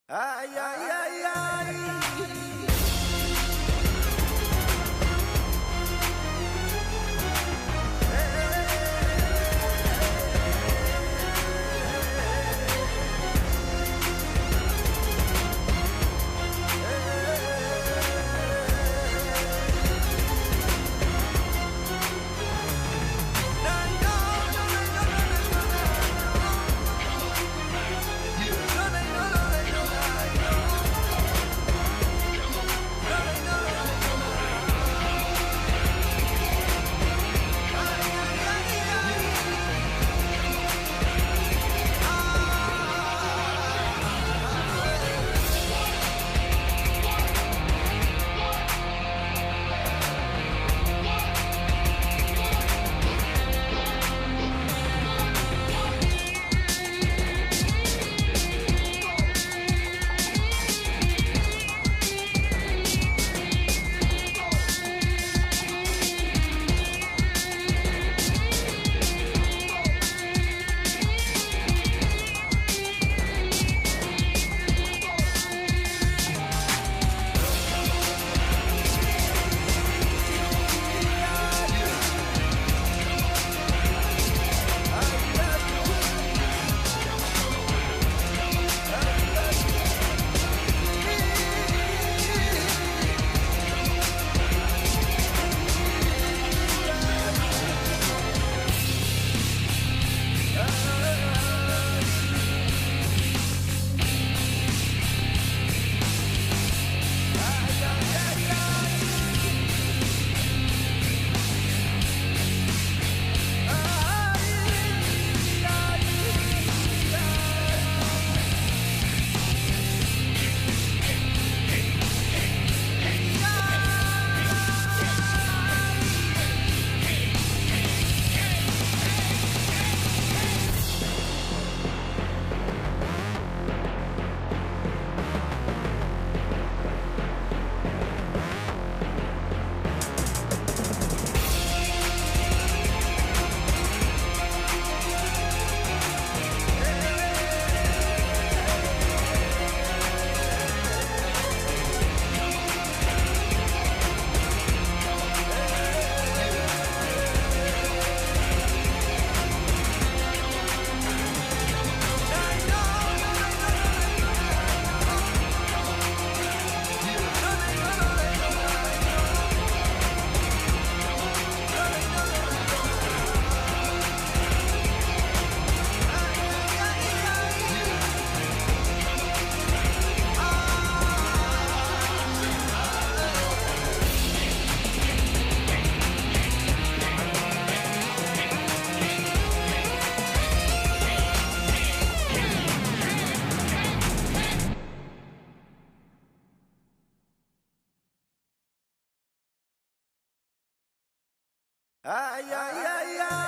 Ay, ay, ay, ay. Ay, ay, ay, ay.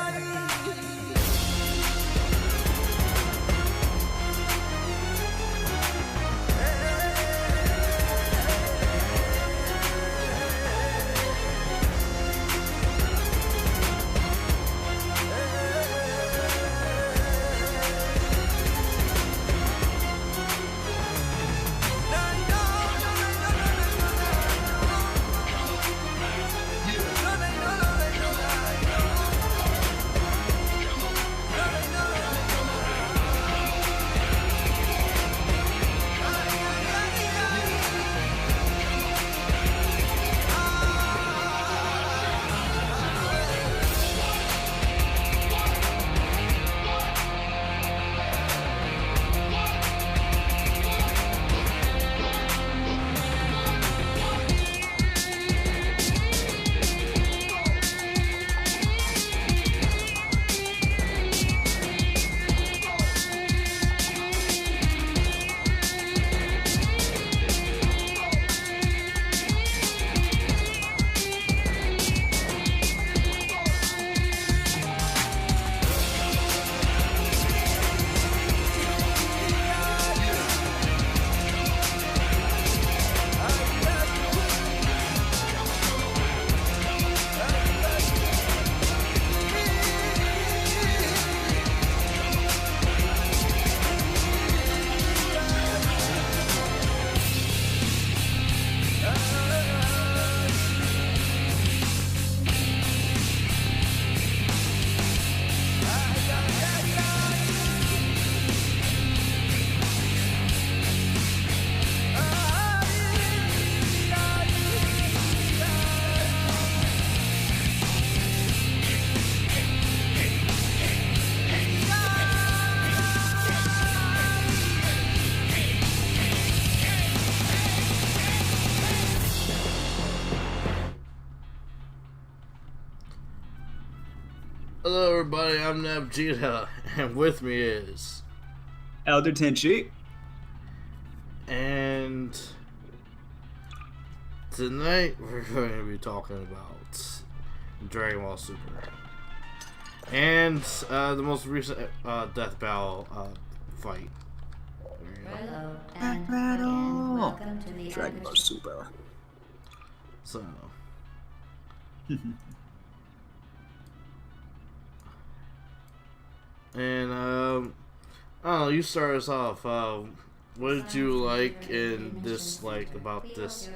Hello, everybody. I'm Nabgeta, and with me is. Elder Tenchi. And tonight we're going to be talking about Dragon Ball Super and the most recent Death Battle fight. Hello Back and battle. again, welcome to the Dragon Ball Super. So, and I don't know. You start us off. What did you like and dislike about this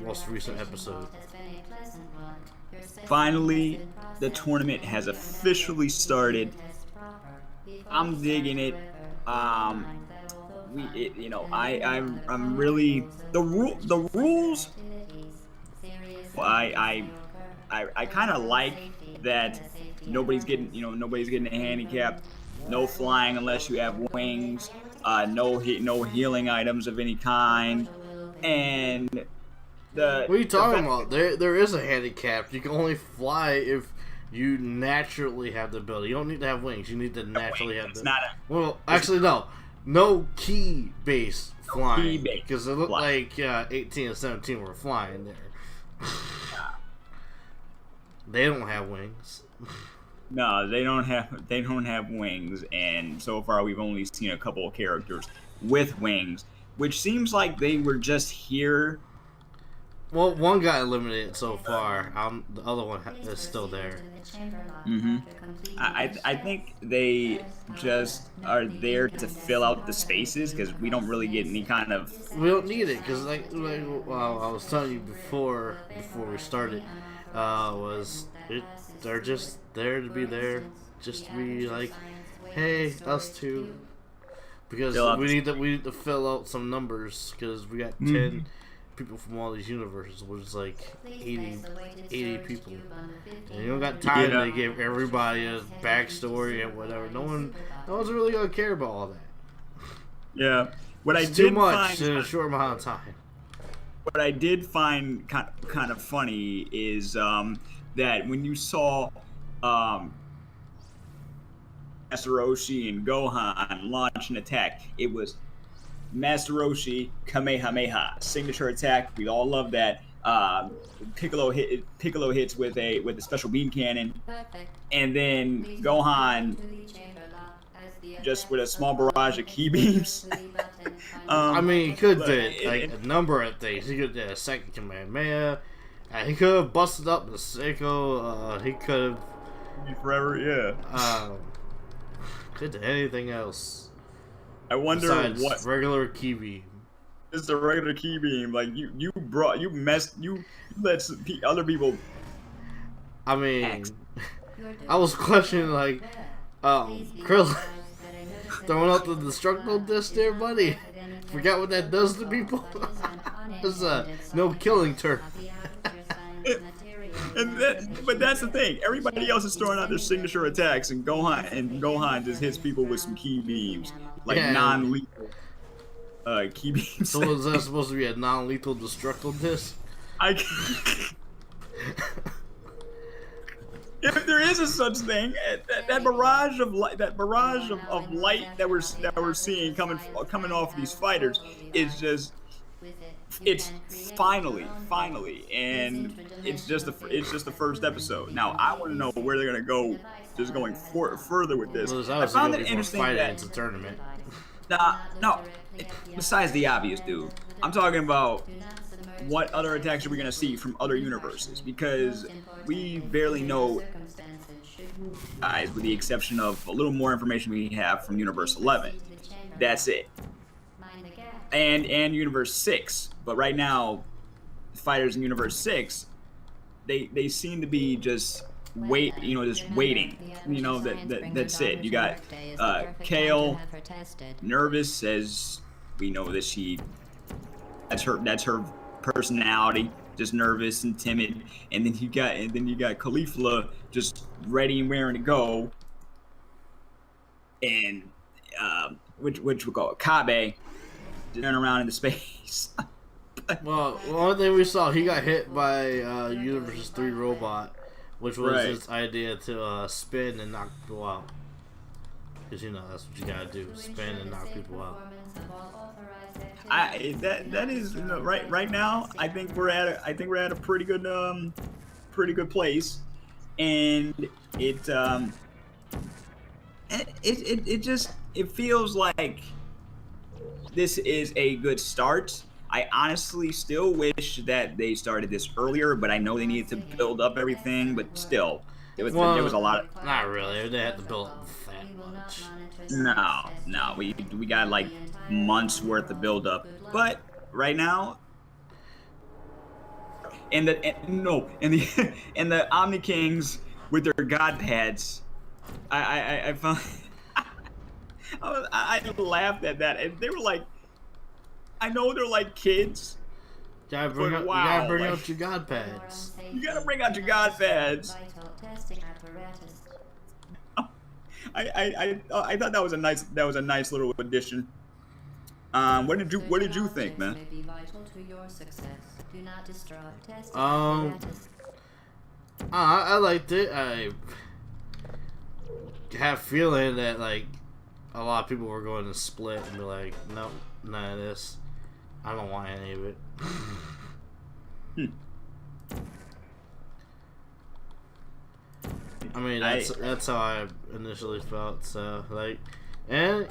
most recent episode? Finally, the tournament has officially started. I'm digging it. I'm really the rules. I kind of like that nobody's getting a handicap. No flying unless you have wings. No healing items of any kind, and What are you the talking fact about? There is a handicap. You can only fly if you naturally have the ability. You don't need to have wings. You need to naturally have it's the. not Well, actually, no. No key base flying key-based because it looked flying. like 18 and 17 were flying there. They don't have wings. No, they don't have wings, and so far we've only seen a couple of characters with wings, which seems like they were just here. Well, one got eliminated so far. The other one is still there. Mm-hmm. I think they just are there to fill out the spaces because we don't really get any kind of. We don't need it because well, I was telling you before we started, they're just there to be there, just to be like, hey, us too, because Fill out the. we need to fill out some numbers because we got Mm-hmm. 10 people from all these universes, which is like 80 people, and you don't got time Yeah. to give everybody a backstory and whatever. No one's really gonna care about all that. Yeah. What I It's too did much find. in a short amount of time. What I did find kind of funny is that when you saw um, Master Roshi and Gohan launch an attack, it was Master Roshi Kamehameha signature attack. We all love that. Piccolo hits with a special beam cannon, and then Gohan just with a small barrage of key beams. I um, mean, he could look, did like a number of things. He could did a second Kamehameha. He could have busted up the Seiko. He could forever, yeah. have could do anything else I wonder what besides regular key beam. is the regular key beam. Like you let other people I mean, act. I was questioning like, Krillin throwing out the destructible disc there, buddy. Forgot what that does to people. It's a no killing term. But that's the thing. Everybody else is throwing out their signature attacks, and Gohan just hits people with some key beams, like Yeah, non-lethal key beams. so was that supposed to be a non-lethal destructible disc? I if there is a such thing, that barrage of light, of light that we're seeing coming off these fighters is just it's finally, and it's just the first episode. Now I want to know where they're gonna go, just going further with this. Well, there's I obviously found gonna it be more interesting fighting that into the tournament. no, besides the obvious, dude, I'm talking about what other attacks are we gonna see from other universes, because we barely know, guys, with the exception of a little more information we have from Universe 11. That's it. And Universe 6. But right now, fighters in Universe 6, they seem to be just just waiting. That's it. You got Kale, nervous, as we know that that's her personality, just nervous and timid. And then you got Caulifla just ready and raring to go, and which we call it Kabe, just turn around into space. Well, one thing we saw, he got hit by Universe 3 robot, which was his idea to spin and knock people out. Because that's what you gotta do: spin and knock people out. That is right now. I think we're at a pretty good place, and it feels like this is a good start. I honestly still wish that they started this earlier, but I know they needed to build up everything. But still, there was a lot of. Not really. They had to build up that much. No, we got like months worth of build up, but right now, and the and the Omni Kings with their god pads, I found I laughed at that, and they were like, I know they're like kids. You gotta bring out your god pads. You gotta bring out your god pads. I thought that was a nice little addition. What did you think, man? I liked it. I have a feeling that like a lot of people were going to split and be like, nope, none of this. I don't want any of it. I mean, that's how I initially felt. So like, and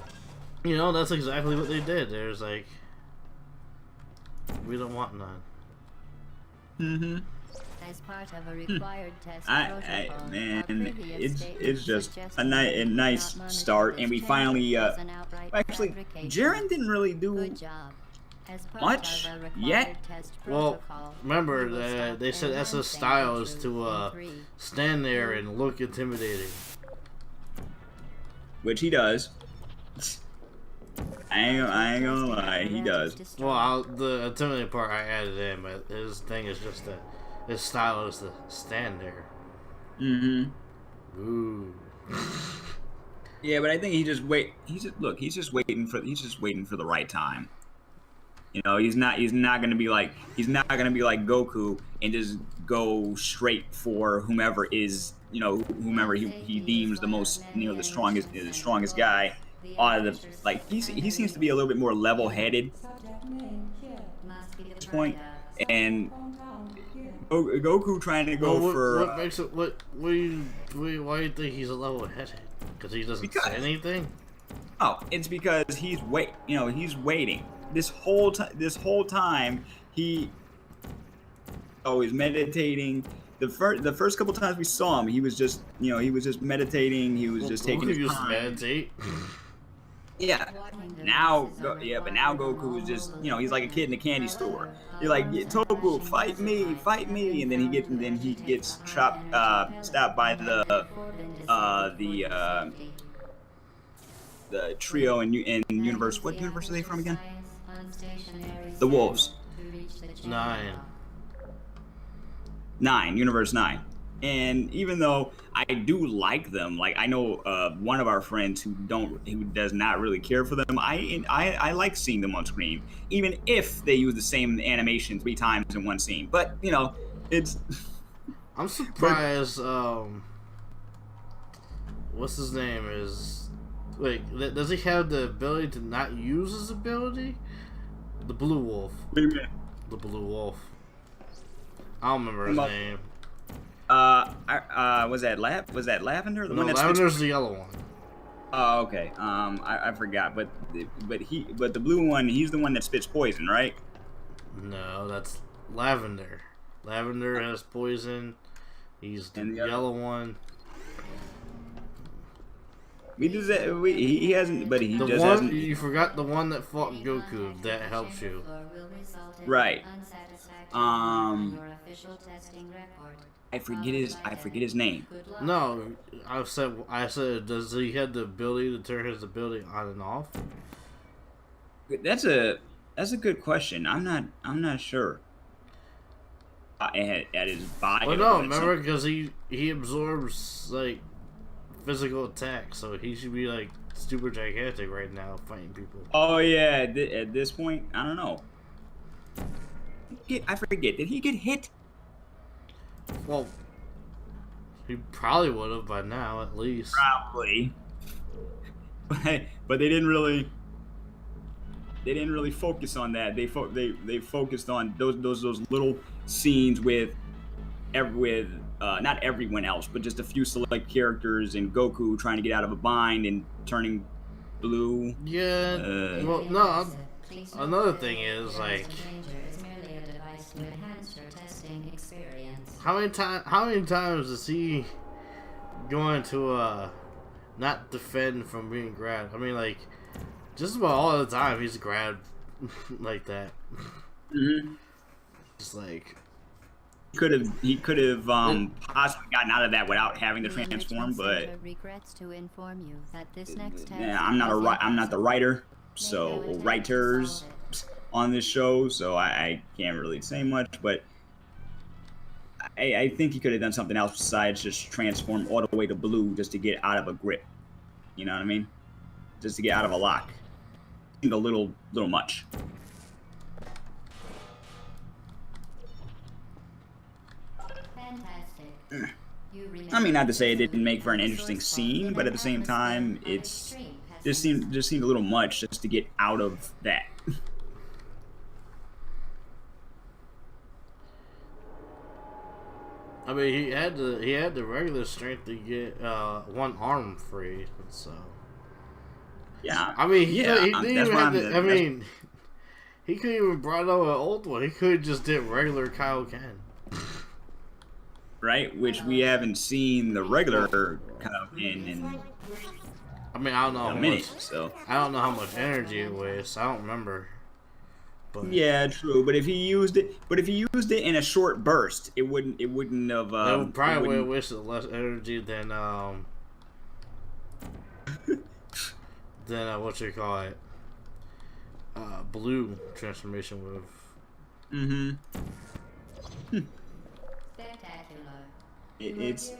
that's exactly what they did. There's like, we don't want none. Mm-hmm. As part of a required test man, it's just a nice start, and we finally actually, Jaren didn't really do much yet. Well, remember that they said SS style is to stand there and look intimidating, which he does. I ain't gonna lie, he does. Well, the intimidating part I added in, but his thing is just that his style is to stand there. Mm-hmm. Ooh. Yeah, but I think he's just waiting for the right time. He's not gonna be like Goku and just go straight for whomever he deems the most, the strongest guy. He seems to be a little bit more level-headed at this point, and Goku trying to go for. What makes it? Why do you think he's a level-headed? Because he doesn't say anything. Oh, it's because he's waiting. This whole time he's meditating. The first couple times we saw him, he was just meditating. He was just taking his time. Meditate. Yeah. But now Goku is just, he's like a kid in a candy store. You're like, Toku, fight me, and then he gets stopped by the trio in universe. What universe are they from again? The Wolves. 9, Universe 9. And even though I do like them, like I know one of our friends who does not really care for them, I like seeing them on screen, even if they use the same animation 3 times in one scene. But it's. I'm surprised. What's his name is? Wait, does he have the ability to not use his ability? The Blue Wolf. Wait a minute. The Blue Wolf. I don't remember his name. Was that Lavender? No, Lavender's the yellow one. Oh, okay. I forgot, but the blue one, he's the one that spits poison, right? No, that's Lavender. Lavender has poison. He's the yellow one. He hasn't, but he just hasn't. You forgot the one that fought Goku. If that helps you. Right. I forget his name. No, I said, does he have the ability to turn his ability on and off? That's a good question. I'm not sure. At his body. Well, no, remember, because he absorbs like physical attacks, so he should be like super gigantic right now fighting people. Oh yeah, at this point, I don't know. I forget. Did he get hit? Well, He probably would have by now, at least. Probably. But they didn't really focus on that. They focused on those little scenes with not everyone else, but just a few select characters and Goku trying to get out of a bind and turning blue. Yeah. Well, no. Another thing is like, how many times does he go into not defend from being grabbed? I mean, like, just about all the time he's grabbed like that. Mm-hmm. Just like he could have possibly gotten out of that without having to transform, but regrets to inform you that this next yeah, I'm not the writer, so writers on this show, so I can't really say much, but I think he could have done something else besides just transform all the way to blue just to get out of a grip. You know what I mean? Just to get out of a lock. Seemed a little much. I mean, not to say it didn't make for an interesting scene, but at the same time, it's just seemed a little much just to get out of that. I mean, he had the regular strength to get one arm free, so. Yeah. I mean, he yeah, didn't even have to. I mean, he couldn't even brought out an old one. He could have just did regular Kaioken. Right, which we haven't seen the regular Kaioken in. I mean, I don't know a minute, so I don't know how much energy it weighs. I don't remember. But yeah, true. But if he used it, in a short burst, it wouldn't have. It would probably wasted less energy than what you call it, blue transformation with. Mm-hmm. It's.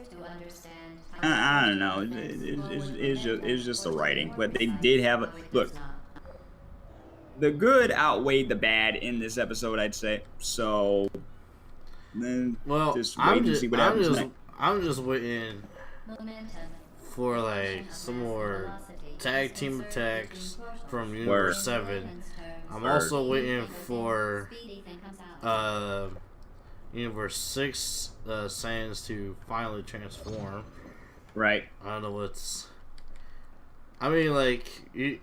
I don't know. It's just the writing, but they did have a look. The good outweighed the bad in this episode, I'd say. So, then just wait and see what happens next. I'm just waiting for like some more tag team attacks from Universe 7. I'm also waiting for Universe 6 Saiyans to finally transform. Right. I don't know what's. I mean, like,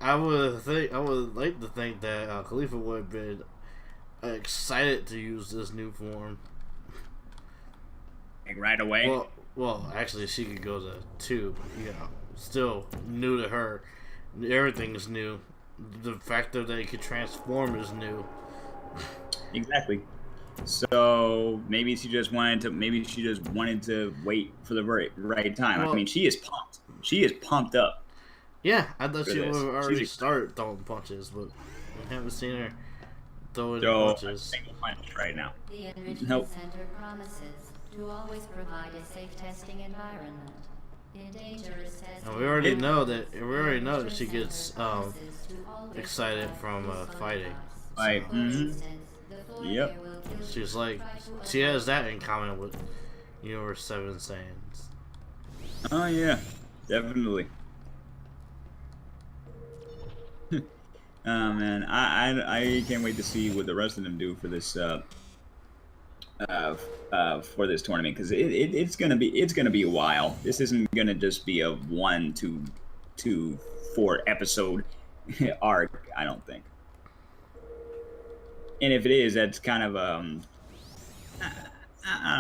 I would like to think that Khalifa would have been excited to use this new form. Like right away? Well, actually, she could go to 2, but, you know, still new to her. Everything is new. The fact that they could transform is new. Exactly. So maybe she just wanted to wait for the right time. Well, I mean, she is pumped. She is pumped up. Yeah, I thought she would have already started throwing punches, but I haven't seen her throwing punches. A single punch right now. The Enrichment Center promises to always provide a safe testing environment. In dangerous testing. And we already know that she gets excited from fighting. Right. So. Mm-hmm. Yep. She's like, she has that in common with Universe 7 Saiyans. Oh yeah, definitely. Oh man, I can't wait to see what the rest of them do for this tournament, because it's gonna be a while. This isn't gonna just be a 1 to 4 episode arc, I don't think. And if it is, that's kind of I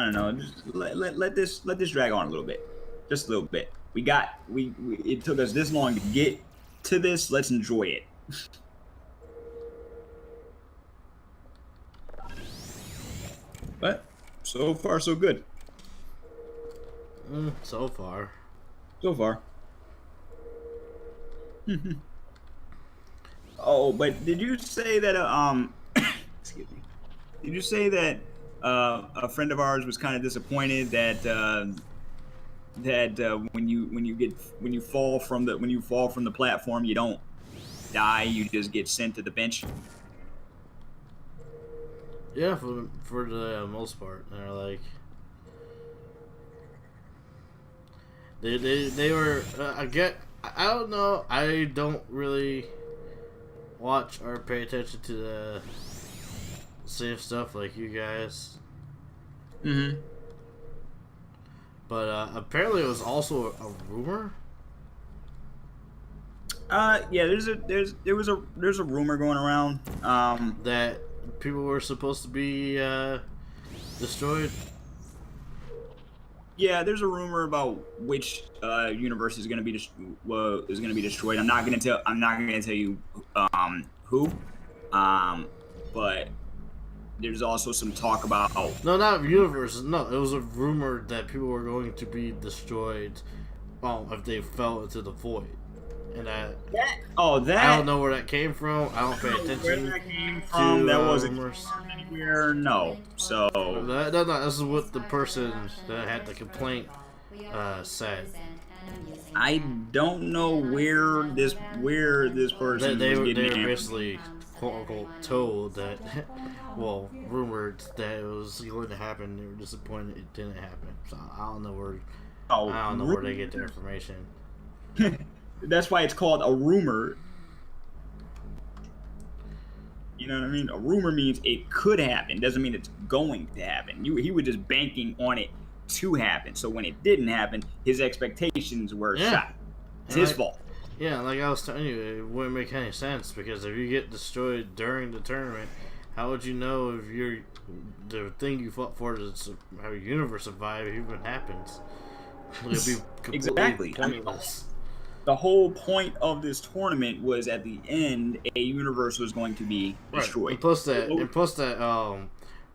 don't know. Just let this drag on a little bit, just a little bit. It took us this long to get to this. Let's enjoy it. But so far, so good. So far. Oh, but did you say that excuse me? Did you say that a friend of ours was kind of disappointed that when you fall from the platform, you don't die, you just get sent to the bench? Yeah, for the most part, they're like, They were. I don't know. I don't really watch or pay attention to the same stuff like you guys. Mm-hmm. But apparently it was also a rumor. Yeah. There's a rumor going around. That people were supposed to be destroyed. Yeah, there's a rumor about which universe is going to be destroyed. I'm not gonna tell you who. But there's also some talk about. No, not universes. No, it was a rumor that people were going to be destroyed. If they fell into the void, and that. I don't know where that came from. I don't pay attention Where that came from? That wasn't rumors. anywhere. No. So. No. This is what the person that had the complaint said. I don't know where this person They was were getting it. basically quote unquote told that, well, rumored that it was going to happen. They were disappointed it didn't happen. So I don't know where. I don't know where they get their information. That's why it's called a rumor. You know what I mean? A rumor means it could happen. Doesn't mean it's going to happen. He was just banking on it to happen. So when it didn't happen, his expectations were shot. It's his fault. Yeah, like I was telling you, it wouldn't make any sense because if you get destroyed during the tournament, how would you know if the thing you fought for to have your universe survive even happens? It would be completely pointless. The whole point of this tournament was at the end, a universe was going to be destroyed. And plus that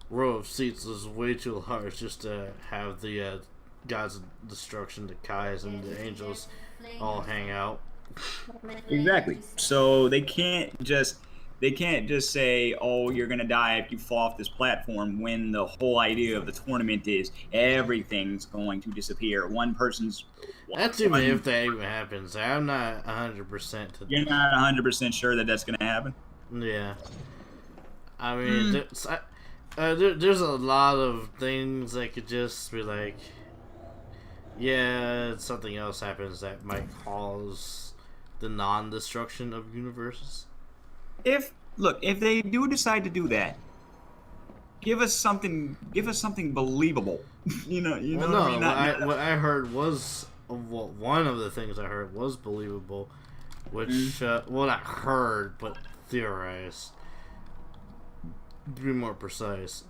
row of seats was way too large just to have the gods of destruction, the Kais and the angels, all hang out. Exactly. So they can't just say, "Oh, you're gonna die if you fall off this platform." When the whole idea of the tournament is everything's going to disappear. One person's. That's even if that even happens. I'm not 100%. You're not 100% sure that that's gonna happen. Yeah. I mean, there's a lot of things that could just be like, yeah, something else happens that might cause the non-destruction of universes. If they do decide to do that, give us something believable. you know what I mean? What I heard was one of the things I heard was believable, which well, not heard but theorized. To be more precise,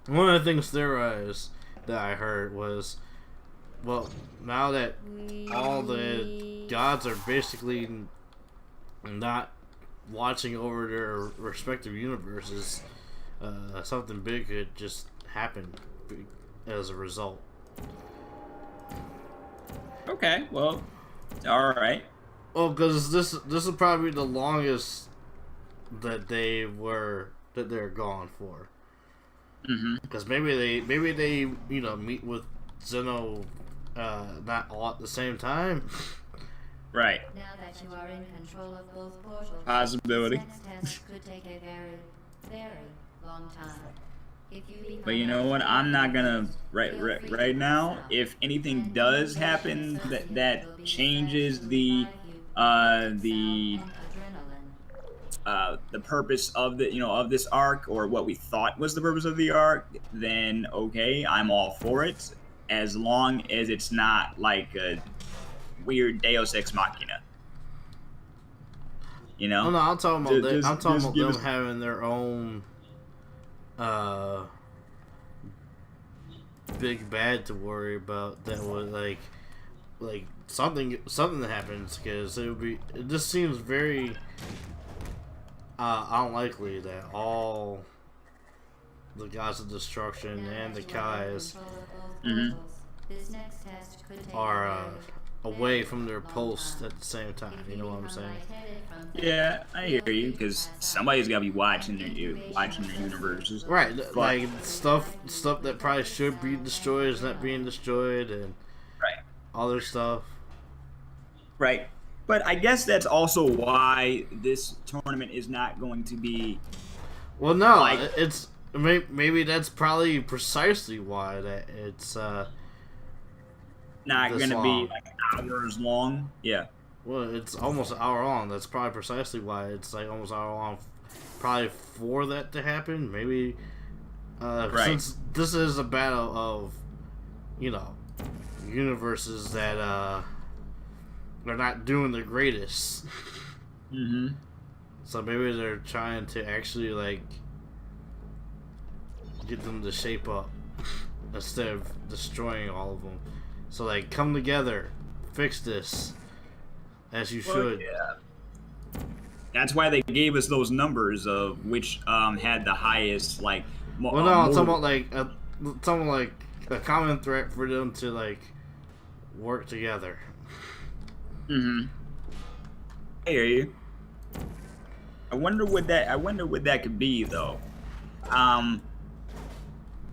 one of the things theorized that I heard was, well, now that all the gods are basically not watching over their respective universes, something big could just happen as a result. Okay, well, all right. Well, because this will probably be the longest that they're gone for. Because maybe they meet with Zeno not all at the same time. Right. Now that you are in control of both portals, Possibility. this next test could take a very, very long time. If you But you know what? I'm not gonna right now. If anything does happen that changes the purpose of of this arc, or what we thought was the purpose of the arc, then okay, I'm all for it, as long as it's not like a weird Deus Ex Machina. You know? No, I'm talking about I'm talking about them having their own big bad to worry about that would like something that happens, because it just seems very unlikely that all the gods of destruction and the Kais are away from their posts at the same time. You know what I'm saying? Yeah, I hear you, because somebody's got to be watching their universes. Right, like stuff that probably should be destroyed is not being destroyed, and other stuff. Right. But I guess that's also why this tournament is not going to be. Well, no, it's maybe that's probably precisely why that it's not this gonna be long. like hours long. Yeah. Well, it's almost an hour long. That's probably precisely why it's like almost an hour long. Probably for that to happen. Maybe Right. since this is a battle of, you know, universes that are not doing the greatest. Mm-hmm. So maybe they're trying to actually like get them to shape up instead of destroying all of them. So like, come together, fix this as you Well, should. yeah. That's why they gave us those numbers of which had the highest like Well, no, I'm talking mortal. about like something like a common threat for them to like work together. Mm-hmm. I hear you. I wonder what that could be though. Um,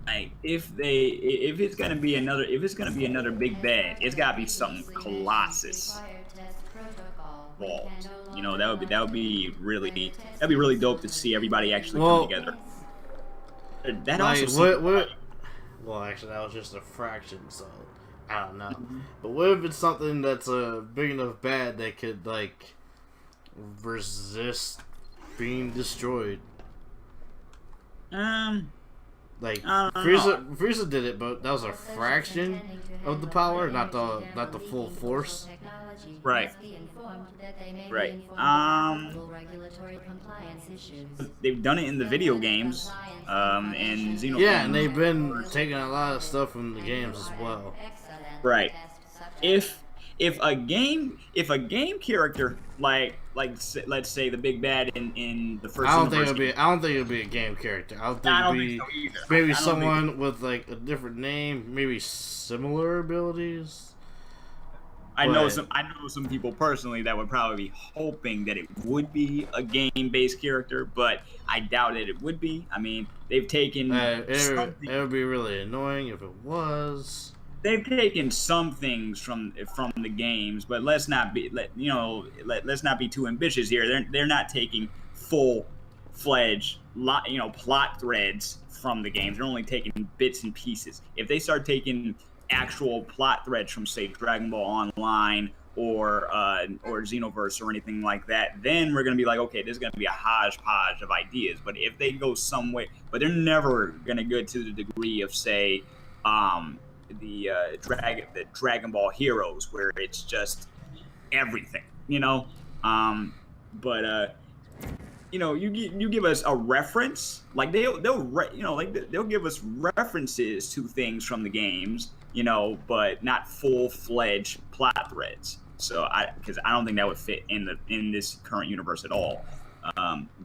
like if it's gonna be another big bad, it's gotta be something colossus involved. You know, that'd be really dope to see everybody actually come Well, together. That also like seems what? like Well, actually, that was just a fraction, so I don't know. Mhm. But what if it's something that's a big enough bad that could like resist being destroyed? um Like I don't know. Frieza did it, but that was a fraction of the power, not the full force. Right. Right. They've done it in the video games, and Yeah, and they've been taking a lot of stuff from the games as well. right. If if a game character let's say the big bad in the first universe, I don't think it'll be a game character. I don't think I it'll don't think be so either. maybe I don't think so. someone with like a different name, maybe similar abilities. But I know some people personally that would probably be hoping that it would be a game based character, but I doubt it would be. I mean, it would be really annoying if it was. they've taken some things from the games, but let's not be too ambitious here. They're not taking full fledged plot threads from the games. They're only taking bits and pieces. If they start taking actual plot threads from say Dragon Ball Online or Xenoverse or anything like that, then we're gonna be like, okay, this is gonna be a hodgepodge of ideas. But if they go some way, but they're never gonna go to the degree of say the Dragon Ball Heroes, where it's just everything, you know. But you give us a reference, like they'll give us references to things from the games, but not full fledged plot threads. So because I don't think that would fit in this current universe at all.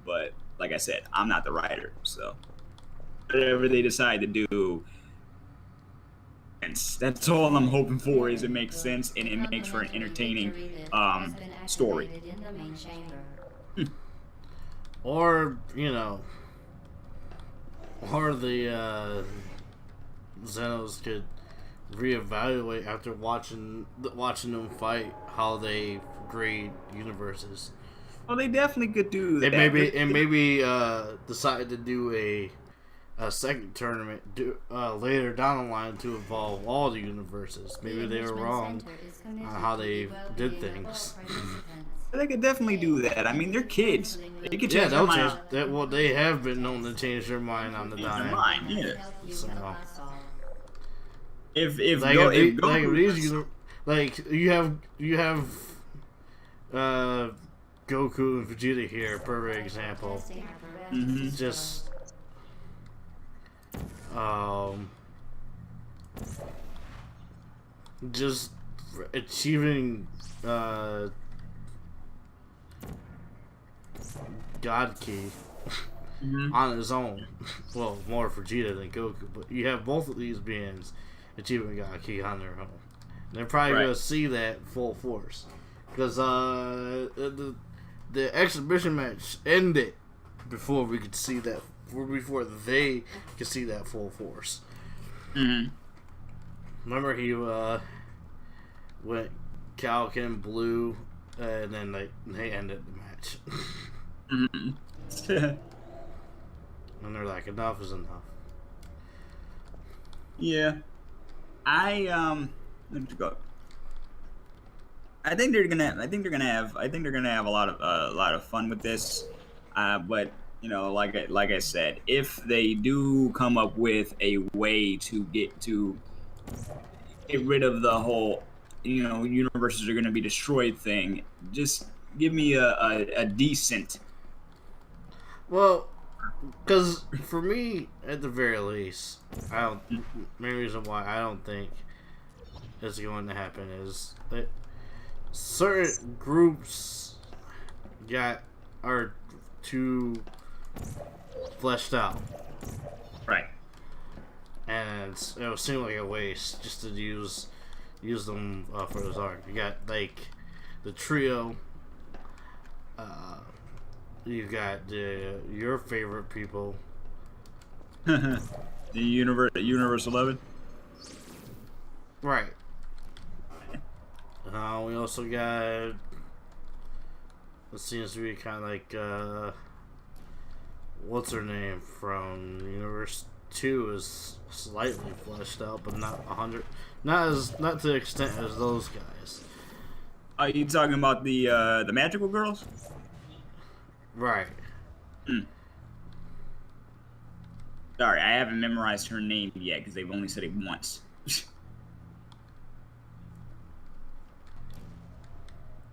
But like I said, I'm not the writer, so whatever they decide to do, that's all I'm hoping for. Is it makes sense and it makes for an entertaining story. Or or the Zenos could reevaluate after watching them fight how they grade universes. Well, they definitely could do that. And maybe decide to do a second tournament later down the line to evolve all the universes. Maybe they were wrong on how they did things. They could definitely do that. I mean, they're kids. They could change their mind. Well, they have been known to change their mind on the dime. Yeah. So, if you have Goku and Vegeta here, perfect example. Mm-hmm. Just just achieving God Key on his own. Well, more Vegeta than Goku, but you have both of these beings achieving God Key on their own. They're probably going to see that full force because the exhibition match ended before we could see that. Before they could see that full force. Mm-hmm. Remember, he went Calkin blue, and then they ended the match. Mm-hmm. And they're like, enough is enough. Yeah, I Let's go. I think they're gonna. I think they're gonna have a lot of fun with this. But you know, like I said, if they do come up with a way to get rid of the whole, you know, universes are gonna be destroyed thing, just give me a decent. Well, because for me, at the very least, I don't. Main reason why I don't think it's going to happen is that certain groups are too fleshed out, Right. and it would seem like a waste just to use them for this arc. You got like the trio. You got your favorite people. The universe 11. Right. We also got. It seems to be kind of like what's her name from Universe 2 is slightly fleshed out, but not 100. Not to the extent as those guys. Are you talking about the magical girls? Right. Sorry, I haven't memorized her name yet because they've only said it once.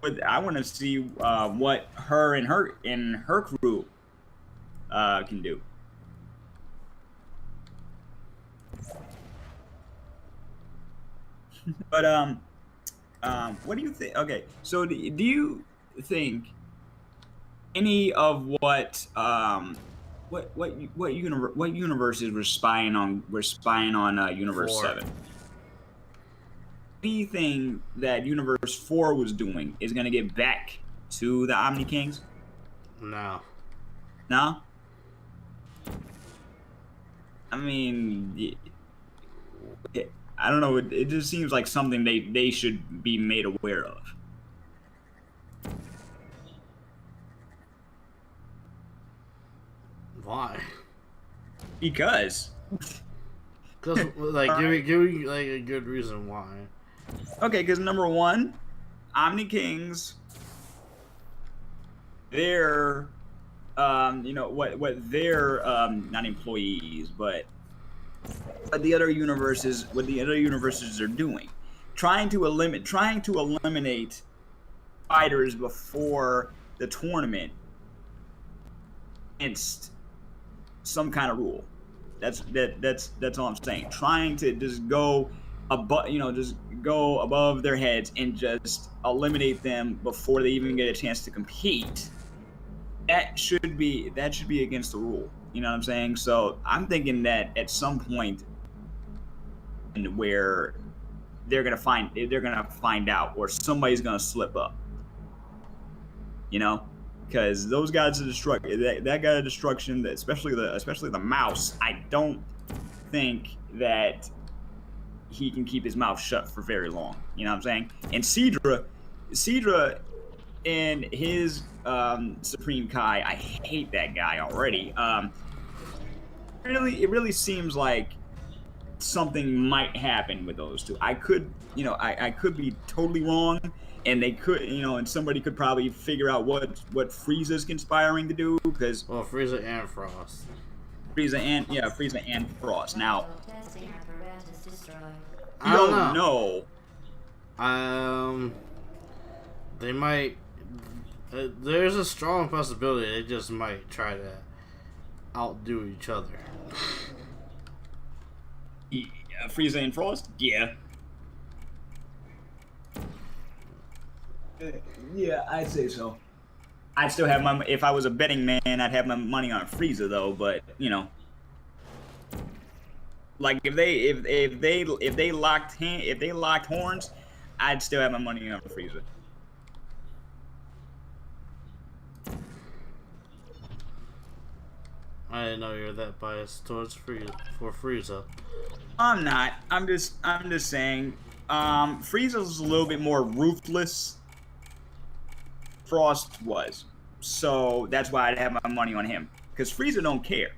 But I want to see what her and her crew can do. But what do you think? Okay, so do you think any of what universes were spying on Universe 4. 7? Anything that Universe 4 was doing is gonna get back to the Omni Kings? No. No? I mean, I don't know. It just seems like something they should be made aware of. Why? Because. Because like give me like a good reason why. Okay, because number one, Omni Kings, they're, you know, what they're, not employees, but what the other universes are doing, trying to eliminate fighters before the tournament against some kind of rule. That's all I'm saying. Trying to just go above their heads and just eliminate them before they even get a chance to compete. That should be against the rule. You know what I'm saying? So I'm thinking that at some point, where they're gonna find out, or somebody's gonna slip up. You know, because those guys are that guy of destruction, especially the mouse. I don't think that he can keep his mouth shut for very long. You know what I'm saying? And Cedra and his Supreme Kai, I hate that guy already. It really seems like something might happen with those two. I could be totally wrong, and they could, and somebody could probably figure out what Frieza's conspiring to do, because Frieza and Frost. Frieza and Frost. Now, I don't know. They might. There's a strong possibility they just might try to outdo each other. Frieza and Frost? Yeah. Yeah, I'd say so. I'd still have my. If I was a betting man, I'd have my money on Frieza though. But like if they locked horns, I'd still have my money on Frieza. I didn't know you were that biased towards Frieza. I'm not. I'm just saying. Frieza's a little bit more ruthless. Frost was, so that's why I'd have my money on him. Because Frieza don't care.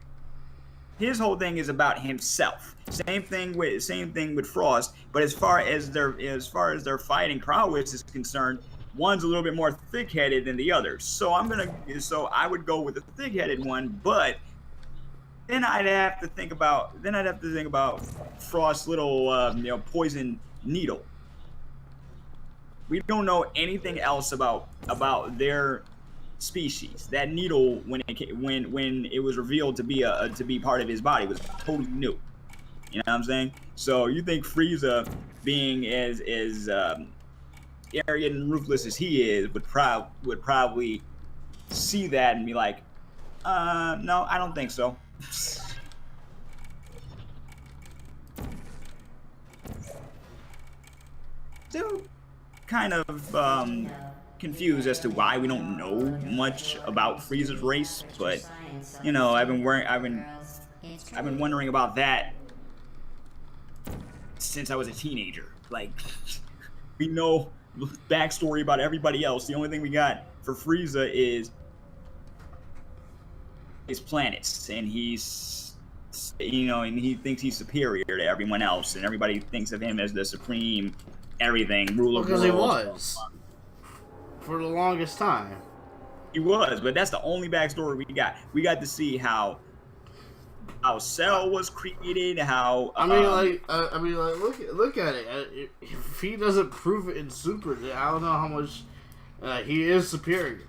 his whole thing is about himself. Same thing with Frost. But as far as their fighting prowess is concerned, one's a little bit more thick-headed than the other. So I would go with the thick-headed one, but then I'd have to think about Frost's little poison needle. We don't know anything else about their species. That needle, when it was revealed to be part of his body, was totally new. You know what I'm saying? So you think Frieza, being as arrogant and ruthless as he is, would probably see that and be like, no, I don't think so. Still kind of confused as to why we don't know much about Frieza's race, but I've been wondering about that since I was a teenager. Like, we know backstory about everybody else. The only thing we got for Frieza is his planets, and he's and he thinks he's superior to everyone else, and everybody thinks of him as the supreme everything ruler. Because he was for the longest time. He was, but that's the only backstory we got. We got to see how Cell was created. How look at it. If he doesn't prove it in Super, I don't know how much he is superior.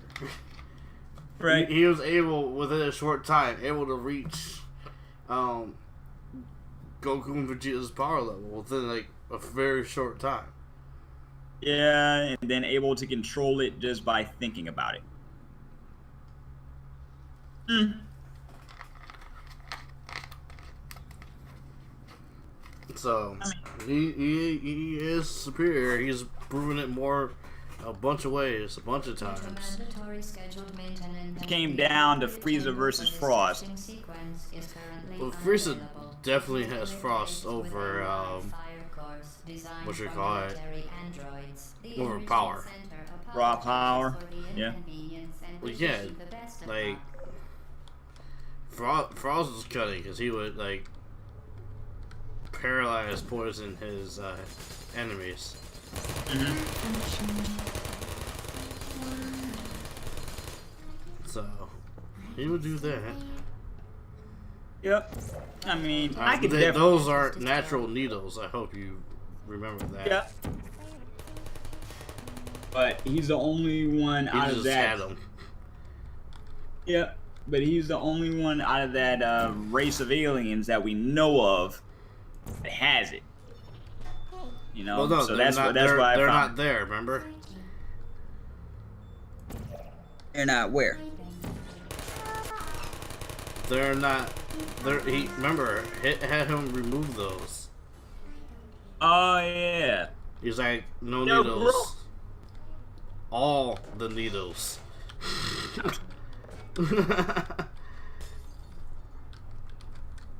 Right. He was able within a short time to reach Goku and Vegeta's power level within like a very short time. Yeah, and then able to control it just by thinking about it. So he is superior. He's proven it a bunch of ways, a bunch of times. It came down to Frieza versus Frost. Well, Frieza definitely has Frost over what you call it, over power. Raw power. Yeah. Well, yeah, like Frost was cutting because he would like paralyze, poison his enemies. So he would do that. Yep. I mean, I could definitely. Those aren't natural needles. I hope you remember that. Yeah. But he's the only one out of that. Had them. Yeah, but he's the only one out of that race of aliens that we know of that has it. Well, no, so that's why they're not there. Remember? They're not where? They're not. Remember, it had him remove those. Oh yeah. He's like, no needles. Bro. All the needles.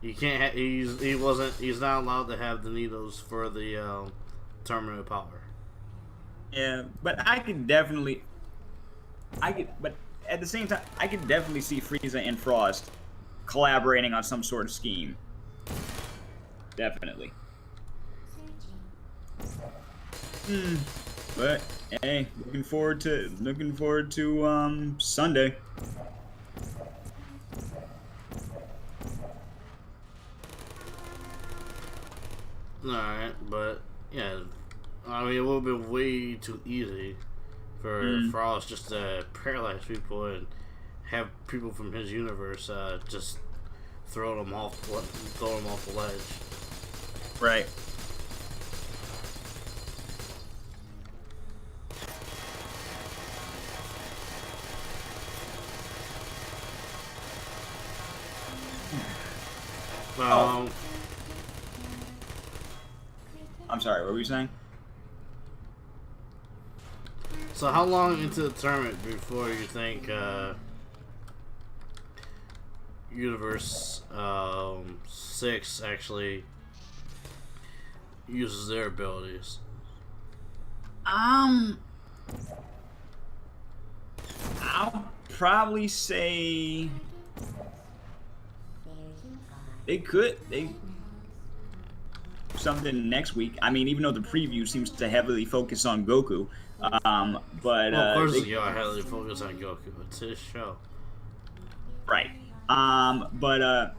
You can't. He's not allowed to have the needles for the terminal power. Yeah, but but at the same time, I could definitely see Frieza and Frost collaborating on some sort of scheme. Definitely. But hey, looking forward to Sunday. Alright, but yeah, I mean, it would have been way too easy for Frost just to paralyze people and have people from his universe just throw them off the ledge. Right. I'm sorry, what were you saying? So how long into the tournament before you think Universe 6 actually uses their abilities? I'll probably say They could. They something next week. I mean, even though the preview seems to heavily focus on Goku, but Well, of course, they, you gotta heavily focus on Goku. It's his show. right. But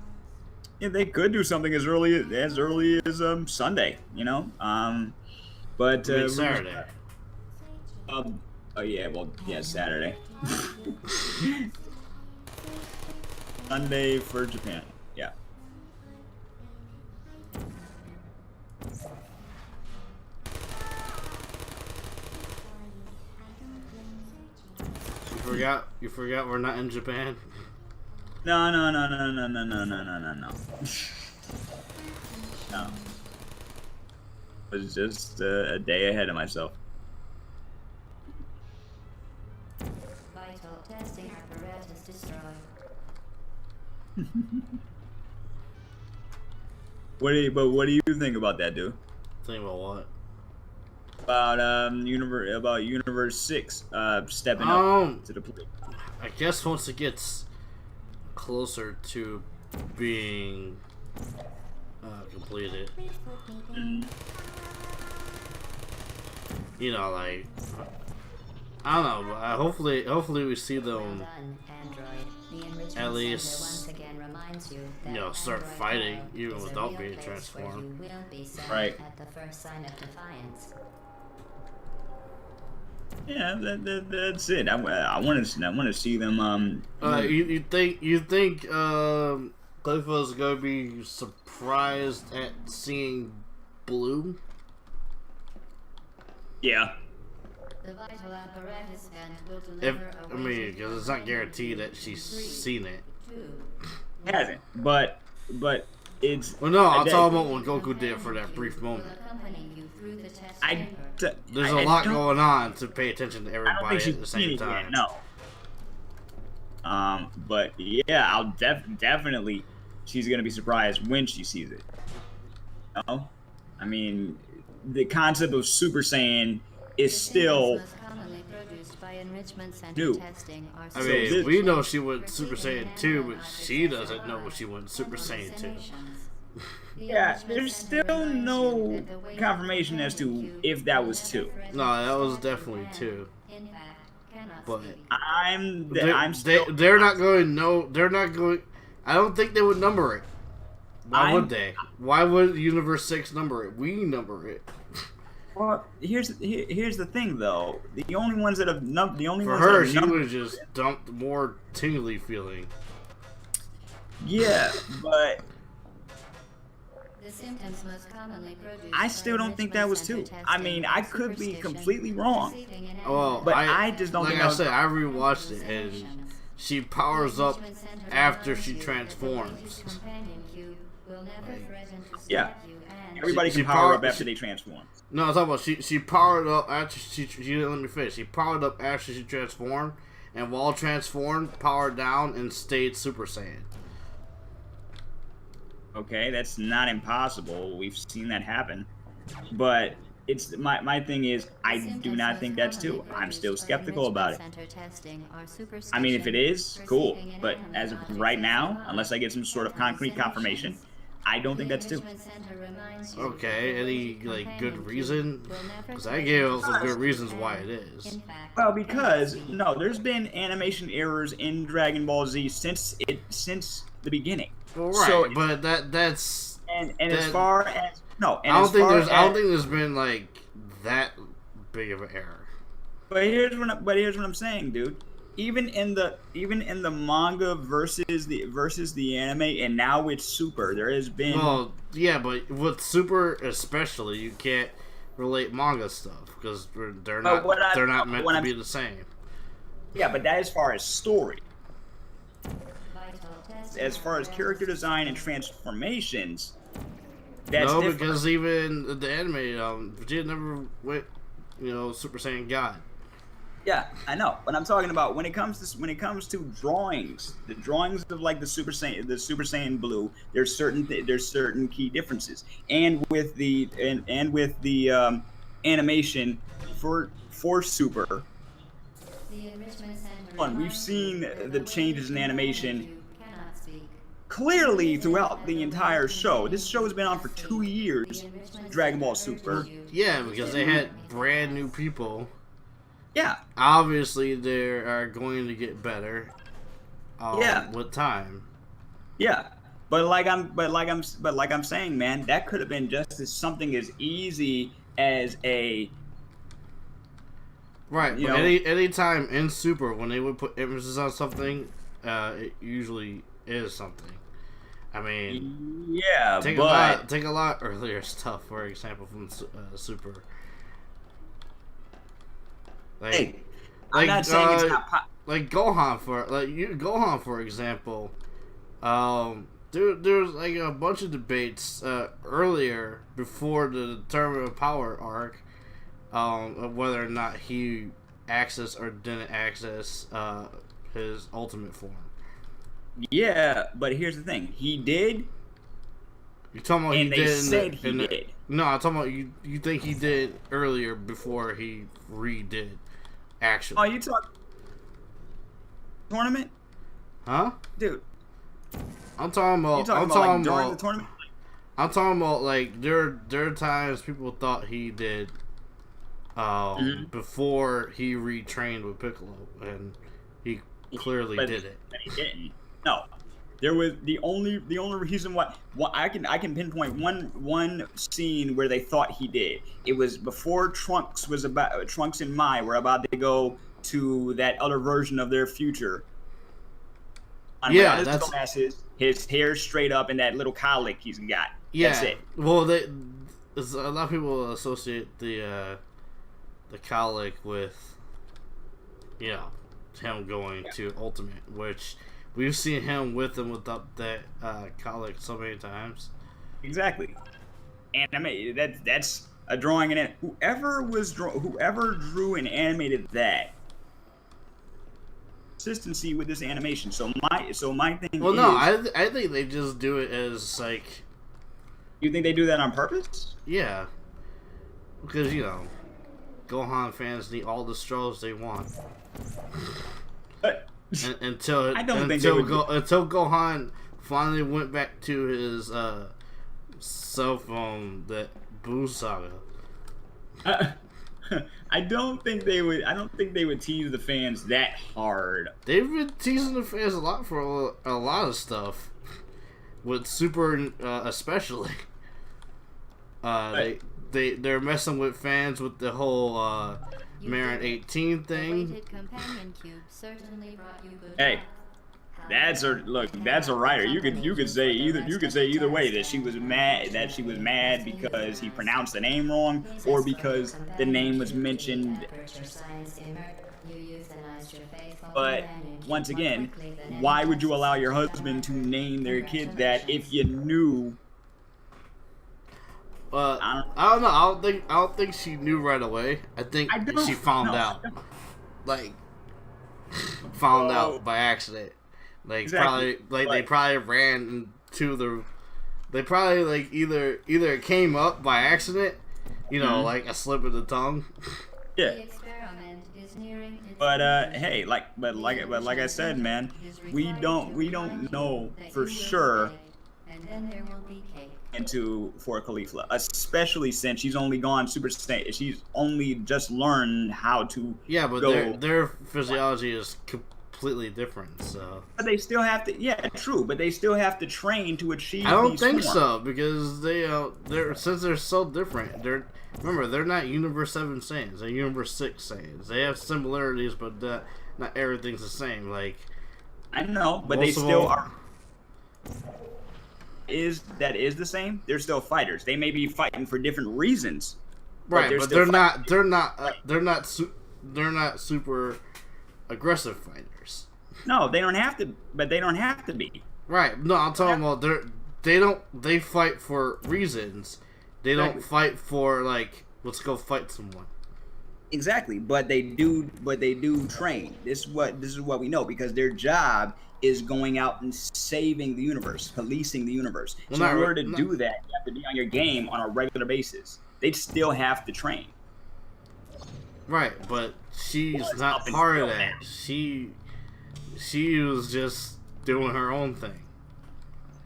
yeah, they could do something as early as Sunday. You know. But I mean, Saturday. Oh yeah. Well, yeah, Saturday. Sunday for Japan. Yeah. You forgot we're not in Japan. No. No. I was just a day ahead of myself. Vital testing apparatus destroyed. What do you think about that, dude? Think about what? About Universe 6 stepping up to the plate. I guess once it gets closer to being completed, you know, like, I don't know. But hopefully we see them at least, you know, start fighting even without being transformed. Right. Yeah, that's it. I want to see them. You think Clayfa's gonna be surprised at seeing Blue? Yeah. Because it's not guaranteed that she's seen it. Hasn't, but it's. Well, no, I'm talking about what Goku did for that brief moment. There's a lot going on to pay attention to everybody at the same time. Yet, no. But yeah, I'll definitely. She's gonna be surprised when she sees it. You know? I mean, the concept of Super Saiyan is still new. I mean, we know she went Super Saiyan 2, but she doesn't know she went Super Saiyan 2. Yeah, there's still no confirmation as to if that was 2. No, that was definitely 2. But they're not going. No, they're not going. I don't think they would number it. Why would they? Why would Universe 6 number it? We number it. Well, here's the thing though. The only ones that have for her, she would have just dumped more tingly feeling. Yeah, but the symptoms most commonly produced I still don't think that was 2. I mean, I could be completely wrong. Well, but I just don't think. Like I said, I rewatched it, and she powers up after she transforms. Yeah, everybody can power up after they transform. No, I'm talking about she powered up after she didn't let me finish. She powered up after she transformed, and while transformed, powered down and stayed Super Saiyan. Okay, that's not impossible. We've seen that happen, but it's my thing is I do not think that's 2. I'm still skeptical about it. I mean, if it is, cool, but as of right now, unless I get some sort of concrete confirmation, I don't think that's 2. Okay, any like good reason? Because I gave out some good reasons why it is. Well, because no, there's been animation errors in Dragon Ball Z since the beginning. Well, right, so, but that's as far as no, and I don't think there's been like that big of an error. But here's what I'm saying, dude. Even in the manga versus the anime, and now with Super, there has been. Well, yeah, but with Super especially, you can't relate manga stuff because they're not meant to be the same. Yeah, but that as far as story. As far as character design and transformations, that's different. Because even the anime, Vegeta never went, Super Saiyan God. Yeah, I know, but I'm talking about when it comes to drawings, the drawings of like the Super Saiyan Blue. There's certain key differences, and with the animation for Super. We've seen the changes in animation clearly throughout the entire show. This show has been on for 2 years. Dragon Ball Super. Yeah, because they had brand new people. Yeah. Obviously, they are going to get better. Yeah. With time. Yeah. But like I'm saying, man, that could have been just as something as easy as a. Right, You but know, any time in Super when they would put emphasis on something, it usually is something. I mean, yeah, take a lot earlier stuff, for example, from Super. Like, hey, I'm not saying it's not. Like Gohan for example. There's like a bunch of debates earlier before the Tournament of Power arc, of whether or not he accessed or didn't access his ultimate form. Yeah, but here's the thing: he did. You're talking about and he they did. said he did. No, I'm talking about you. You think he did earlier before he redid? Actually. Oh, you talk tournament, Huh? dude? I'm talking about. You talking about like during the tournament? I'm talking about like there are times people thought he did before he retrained with Piccolo, and he clearly did it. But he didn't. No, there was the only reason why I can pinpoint one scene where they thought he did. It was before Trunks and Mai were about to go to that other version of their future. Yeah, that's his hair straight up and that little colic he's got. Yeah, that's it. Well, a lot of people associate the colic with, you know, him going to Ultimate, which we've seen him with and without that colic so many times. Exactly, and I mean that's a drawing in it. Whoever drew and animated that. Consistency with this animation. So my thing. Well, is, no, I think they just do it as like. You think they do that on purpose? Yeah, because you know, Gohan fans need all the straws they want. Until Gohan finally went back to his cell phone, that Boo Saga. I don't think they would tease the fans that hard. They've been teasing the fans a lot for a lot of stuff, with Super especially. They're messing with fans with the whole Marin 18 thing. Hey, that's a writer. You could say either way that she was mad because he pronounced the name wrong, or because the name was mentioned. But once again, why would you allow your husband to name their kid that if you knew? I don't know. I don't think she knew right away. I think she found out. Like, found out by accident. Like, exactly. They probably ran into the. They probably like either it came up by accident, you know, like a slip of the tongue. Yeah. But hey, like I said, man, we don't know for sure into for Khalifa, especially since she's only gone Super Saiyan. She's only just learned how to. Yeah, but their physiology is completely different. So. But they still have to. Yeah, true. But they still have to train to achieve. I don't think so, because since they're so different. They're not Universe 7 Saiyans. They're Universe 6 Saiyans. They have similarities, but not everything's the same. Like, I know, but they still are. Is the same? They're still fighters. They may be fighting for different reasons. Right, but they're not super aggressive fighters. No, they don't have to. But they don't have to be. Right. No, I'm talking about they fight for reasons. They don't fight for like, let's go fight someone. Exactly, but they do train. This is what we know, because their job is going out and saving the universe, policing the universe. So in order to do that, you have to be on your game on a regular basis. They'd still have to train. Right, but she's not part of that. She was just doing her own thing.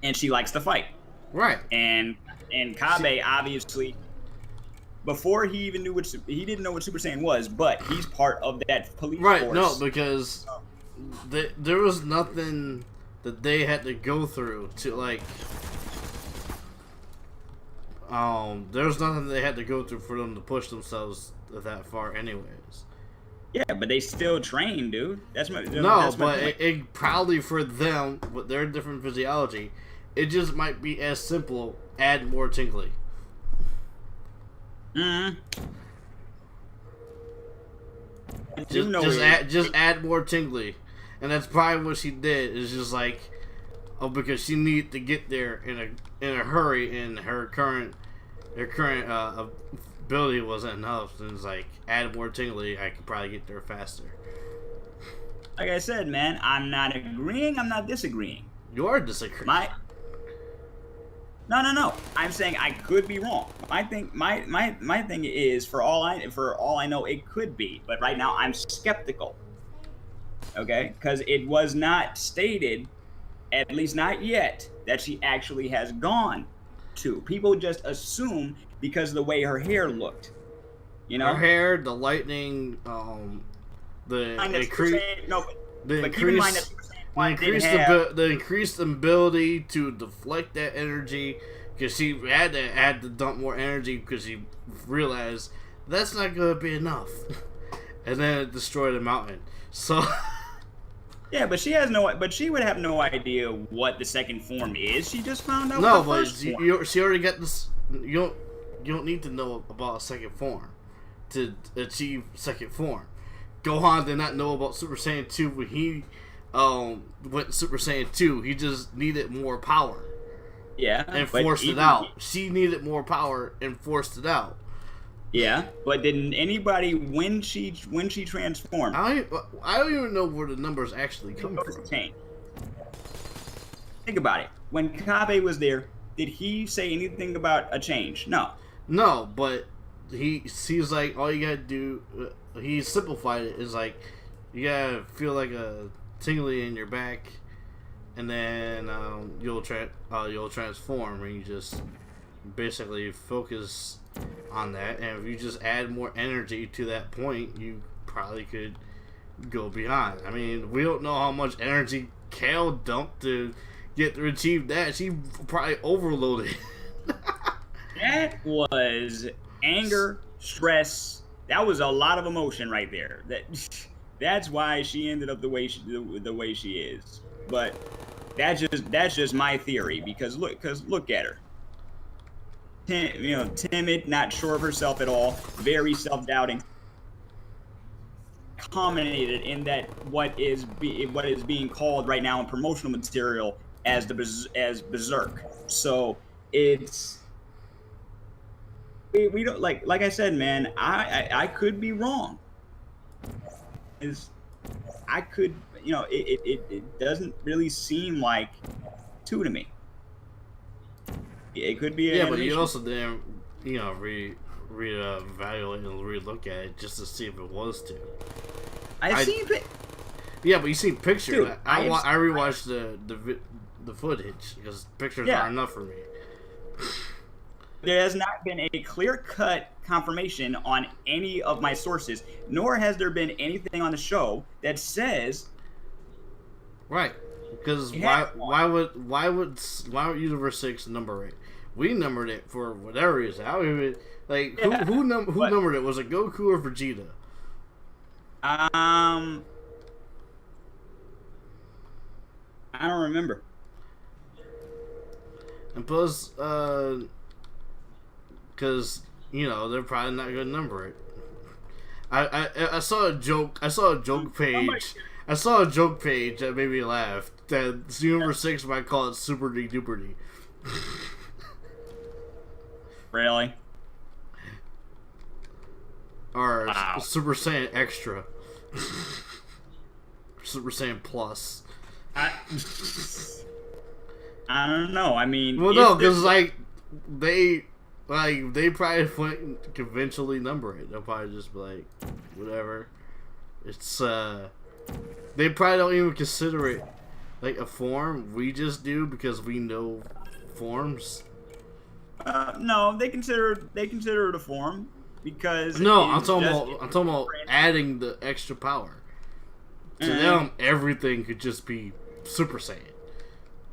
and she likes to fight. Right. And Kabe obviously, before he even knew he didn't know what Super Saiyan was, but he's part of that police Right. force. No, because there was nothing that they had to go through to like. There was nothing they had to go through for them to push themselves that far, anyways. Yeah, but they still train, dude. That's my but it probably for them with their different physiology, it just might be as simple. Add more tingly. Just add more tingly, and that's probably what she did. Is just like, because she needed to get there in a hurry, and her current ability wasn't enough. And it's like, add more tingly, I could probably get there faster. Like I said, man, I'm not agreeing. I'm not disagreeing. You are disagreeing. No. I'm saying I could be wrong. My thing is, for all I know, it could be. But right now, I'm skeptical. Okay, because it was not stated, at least not yet, that she actually has gone to. People just assume because of the way her hair looked. You know, her hair, the lightning, the increased ability to deflect that energy, because she had to dump more energy because she realized that's not going to be enough, and then it destroyed the mountain. So yeah, but she would have no idea what the second form is. She just found out. No, but she already got this. You don't need to know about a second form to achieve second form. Gohan did not know about Super Saiyan 2 when he went Super Saiyan 2. He just needed more power. Yeah. And forced it out. She needed more power and forced it out. Yeah, but didn't anybody when she transformed? I don't even know where the numbers actually come from. Think about it. When Kabe was there, did he say anything about a change? No. No, but he seems like all you gotta do. He simplified it. Is like you gotta feel like a tingly in your back, and then you'll transform, and you just basically focus on that. And if you just add more energy to that point, you probably could go beyond. I mean, we don't know how much energy Kale dumped to get to achieve that. She probably overloaded. That was anger, stress. That was a lot of emotion right there. That's why she ended up the way she is. But that's just my theory, because look at her. Timid, not sure of herself at all, very self-doubting. Culminated in that what is being called right now in promotional material as Berserk. So it's. We don't like I said, man. I could be wrong. I could, it doesn't really seem like 2 to me. It could be. Yeah, but you also didn't, reevaluate and relook at it just to see if it was 2. I've seen it. Yeah, but you seen pictures. Dude, I rewatched the footage because pictures aren't enough for me. There has not been a clear-cut confirmation on any of my sources, nor has there been anything on the show that says. Right, because why would Universe 6 number it? We numbered it for whatever reason. I don't even who numbered it? Was it Goku or Vegeta? I don't remember. And plus, because they're probably not gonna number it. I saw a joke. I saw a joke page. I saw a joke page that made me laugh. That Universe 6 might call it Super D Duper D. Really? Or Super Saiyan Extra. Super Saiyan Plus. I don't know. I mean, well, no, because they probably wouldn't conventionally number it. They'll probably just be like, whatever. It's they probably don't even consider it Like a form, we just do because we know forms. No, they consider it a form because No, it's just I'm talking about adding the extra power. To them, everything could just be Super Saiyan.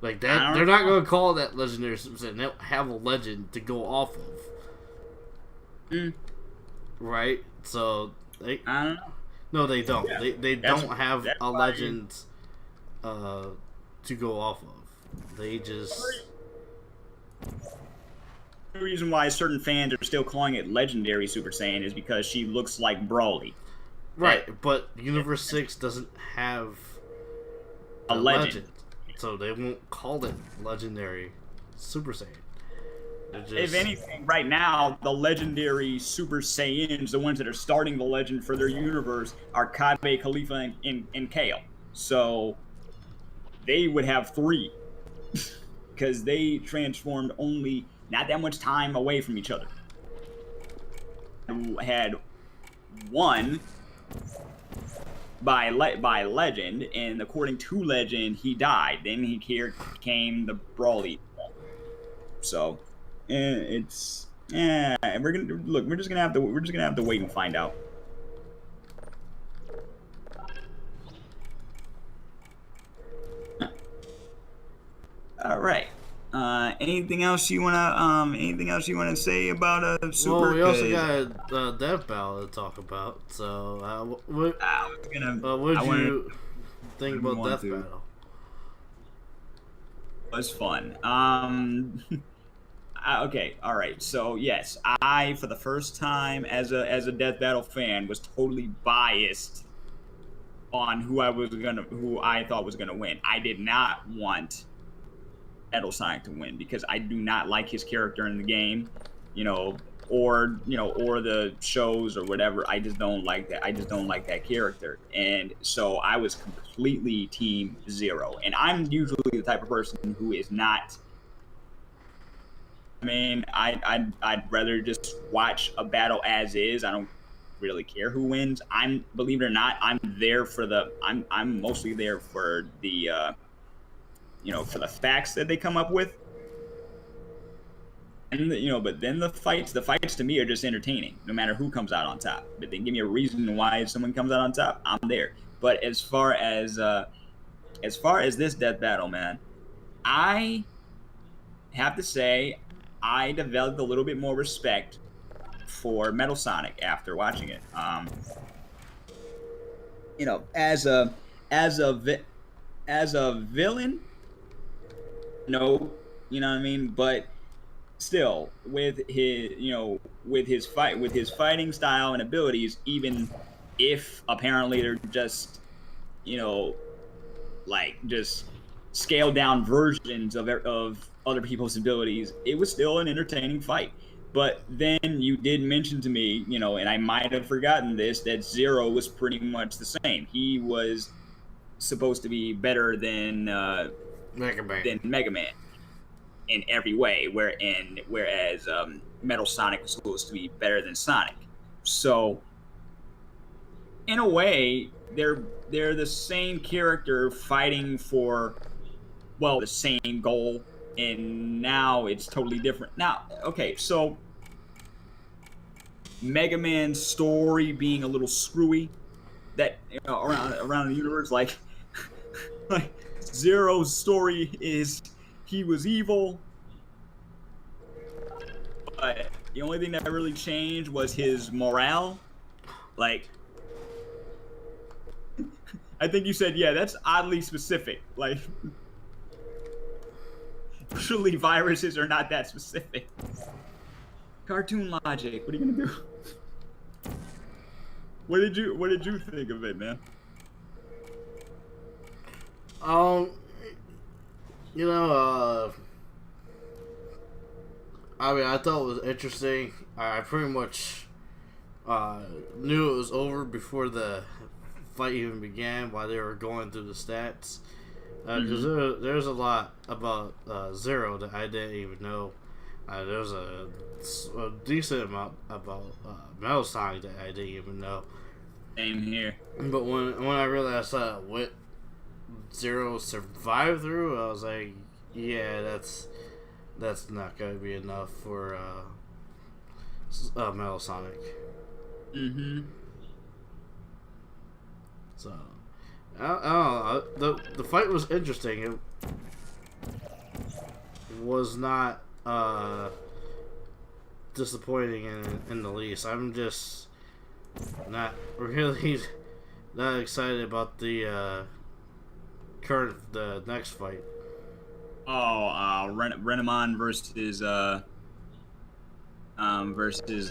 Like that, they're not going to call that legendary Super Saiyan. They'll have a legend to go off of. Right? So they. I don't know. No, they don't. Yeah. They don't have a why legend to go off of. They just. The reason why certain fans are still calling it legendary Super Saiyan is because she looks like Broly. Right, but Universe 6 doesn't have a legend. So they won't call it legendary Super Saiyan. If anything, right now, the legendary Super Saiyans, the ones that are starting the legend for their universe, are Kabe, Khalifa, and Kale. So they would have 3. Because they transformed only not that much time away from each other. Who had 1 by legend, and according to legend, he died. Then he came the Brawly. So we're just gonna have to wait and find out. All right. Anything else you wanna say about Super? Well, we also got a death battle to talk about. So, what did you think about death battle? It was fun. Okay, all right. So yes, I for the first time as a death battle fan was totally biased on who I thought was gonna win. I did not want Metal Sonic to win because I do not like his character in the game, or the shows or whatever. I just don't like that. I just don't like that character, and so I was completely Team Zero. And I'm usually the type of person who is not. I mean, I'd rather just watch a battle as is. I don't really care who wins. Believe it or not, I'm mostly there for the for the facts that they come up with. And but then the fights to me are just entertaining, no matter who comes out on top. But they give me a reason why someone comes out on top, I'm there. But as far as this death battle, man, I have to say I developed a little bit more respect for Metal Sonic after watching it. As a villain, no, you know what I mean. But still, with his fighting style and abilities, even if apparently they're just just scaled down versions of other people's abilities, it was still an entertaining fight. But then you did mention to me, and I might have forgotten this, that Zero was pretty much the same. He was supposed to be better than Mega Man in every way, whereas Metal Sonic was supposed to be better than Sonic. So in a way, they're the same character fighting for the same goal, and now it's totally different. Now, okay, so Mega Man's story being a little screwy, that around the universe, like Zero's story is he was evil, but the only thing that really changed was his morale. Like, I think you said, yeah, that's oddly specific. Like, usually viruses are not that specific. Cartoon logic. What are you gonna do? What did you think of it, man? I mean, I thought it was interesting. I pretty much knew it was over before the fight even began, while they were going through the stats. Because there's a lot about Zero that I didn't even know. There's a decent amount about Metal Sonic that I didn't even know. Same here. But when I realized I went Zero survived through, I was like, yeah, that's not gonna be enough for Metal Sonic. Mm-hmm. So I don't know. The fight was interesting. It was not disappointing in the least. I'm just not really not excited about the next fight. Oh, Renamon versus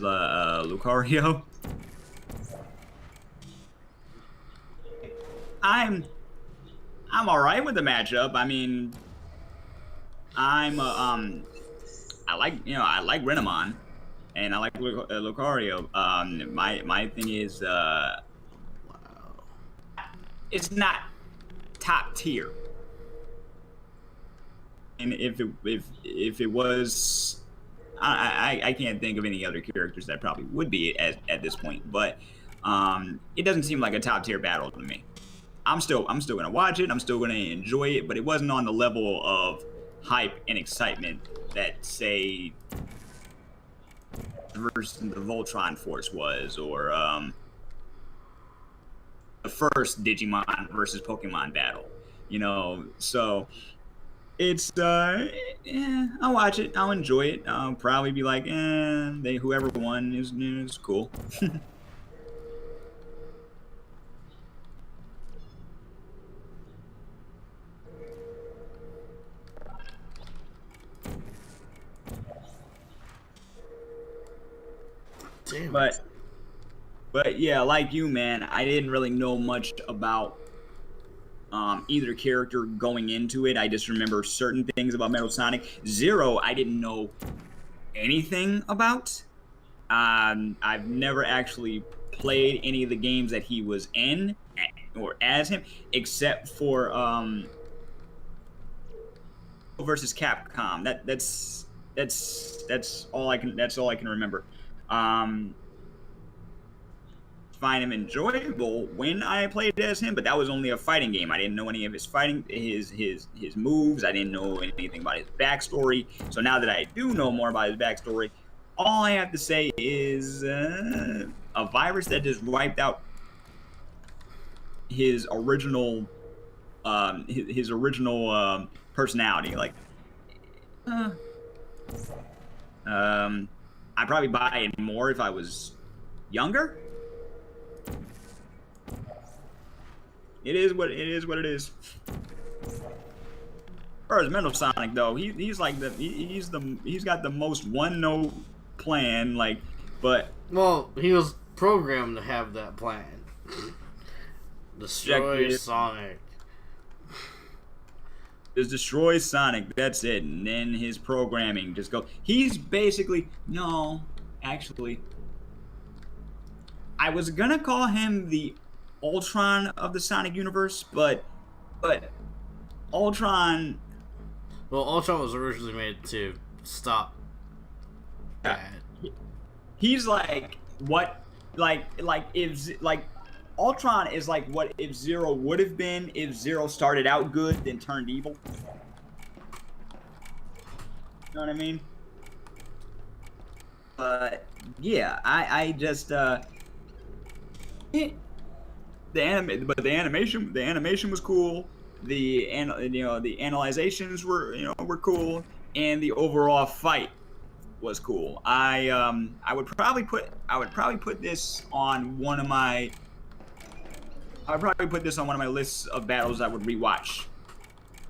Lucario. I'm I'm all right with the matchup. I mean, I'm I like Renamon, and I like Lucario. My thing is Wow. it's not top tier, and if it was, I can't think of any other characters that probably would be at this point. But it doesn't seem like a top tier battle to me. I'm still gonna watch it. I'm still gonna enjoy it, but it wasn't on the level of hype and excitement that say versus the Voltron Force was, or the first Digimon versus Pokemon battle. You know, so it's yeah, I'll watch it. I'll enjoy it. I'll probably be like, they whoever won is cool. Damn it. But yeah, like you, man, I didn't really know much about either character going into it. I just remember certain things about Metal Sonic. Zero, I didn't know anything about. I've never actually played any of the games that he was in or as him, except for versus Capcom. That's all I can. That's all I can remember. Um, find him enjoyable when I played as him, but that was only a fighting game. I didn't know any of his his moves. I didn't know anything about his backstory. So now that I do know more about his backstory, all I have to say is a virus that just wiped out his original his original personality. Like, uh, I'd probably buy it more if I was younger. It is what it is. As far as Mental Sonic though, he's like he's got the most one note plan, like, but Well, he was programmed to have that plan. Destroy objective Sonic. is destroy Sonic. That's it, and then his programming just go. He's basically no, actually, I was gonna call him the Ultron of the Sonic universe, but Ultron, Well, Ultron was originally made to stop yeah, bad. he's like what, like if like Ultron is like what if Zero would have been if Zero started out good then turned evil. You know what I mean? But yeah, I just the animation was cool. The analyzations were cool, and the overall fight was cool. I would probably put this on one of my I would probably put this on one of my lists of battles I would rewatch.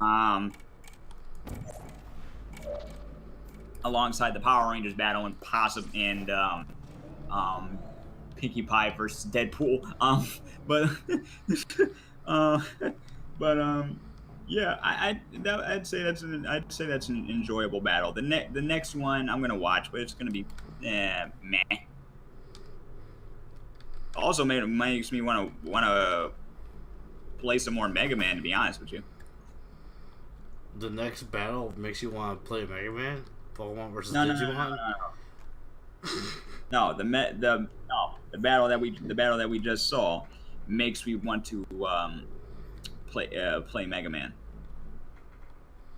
Um, Alongside the Power Rangers battle and um, Pinkie Pie versus Deadpool. But uh, but yeah, I'd say that's an enjoyable battle. The next one I'm gonna watch, but it's gonna be meh. Also, makes me wanna play some more Mega Man. To be honest with you, The next battle makes you want to play Mega Man? Pokemon versus no, Digimon? no. The battle that we just saw makes me want to play Mega Man.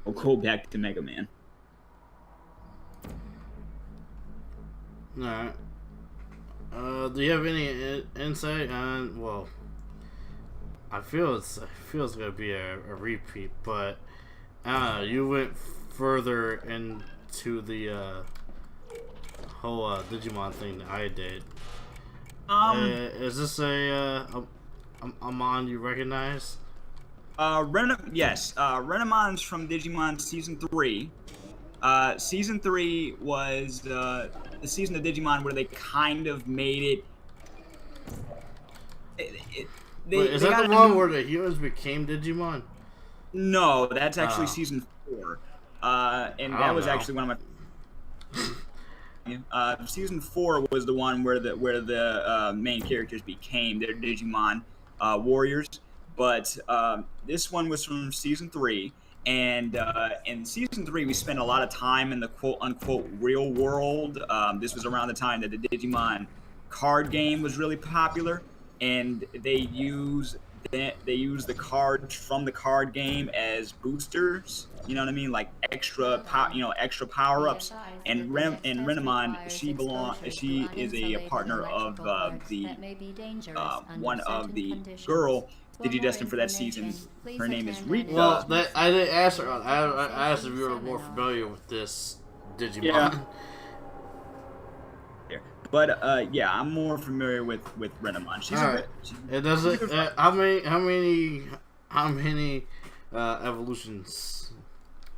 Or go back to Mega Man. Alright. Do you have any insight on? Well, I feel it's gonna be a repeat, but I don't know. You went further into the whole Digimon thing that I did. Is this a mon you recognize? Yes. Renamon's from Digimon Season 3. Season 3 was the season of Digimon where they kind of made it. Wait, is that the one where the humans became Digimon? No, that's actually Season 4. And that was actually one of my. Season 4 was the one where the main characters became their Digimon warriors. But this one was from Season 3. And in Season 3, we spent a lot of time in the quote-unquote real world. This was around the time that the Digimon card game was really popular. And they use the cards from the card game as boosters. You know what I mean? Like extra power-ups. And Renamon, she is a partner of the one of the girl Digidestined for that season. Her name is Rika. Well, I didn't ask her. I asked if you were more familiar with this Digimon. Yeah. But yeah, I'm more familiar with Renamon. She's all right. It doesn't. How many evolutions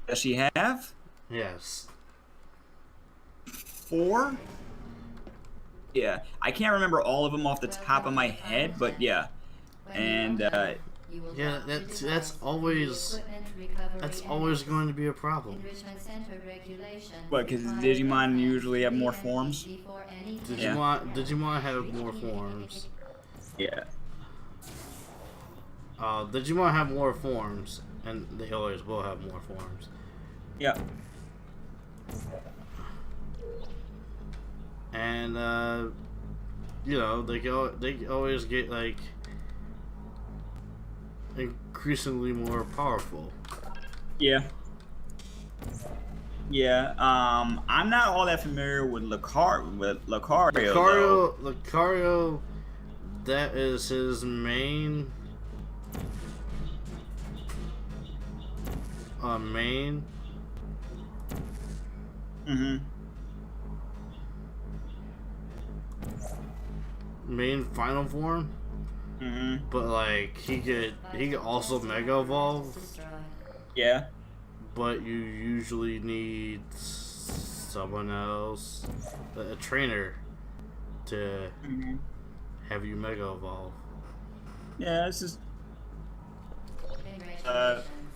does she have? Yes. 4. Yeah, I can't remember all of them off the top of my head, but yeah. And yeah, that's always going to be a problem. What? Because Digimon usually have more forms. Digimon have more forms. Yeah. Digimon have more forms, and they always will have more forms. Yeah. And they always get like increasingly more powerful. Yeah. Yeah. I'm not all that familiar with Lucario. Lucario, that is his main. Main. Mhm. Main final form. Mhm. But like he could also mega evolve. Yeah. But you usually need someone else, a trainer, to have you mega evolve. Yeah, this is.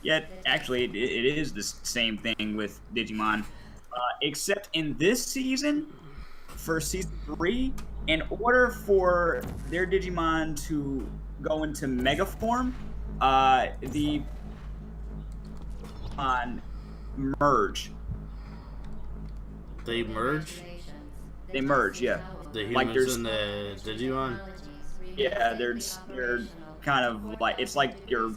Yeah, actually, it is the same thing with Digimon, except in this season, for season 3, in order for their Digimon to go into Mega form, the Digimon merge. They merge? They merge, yeah. The humans and the Digimon? Yeah, they're kind of like, it's like you're.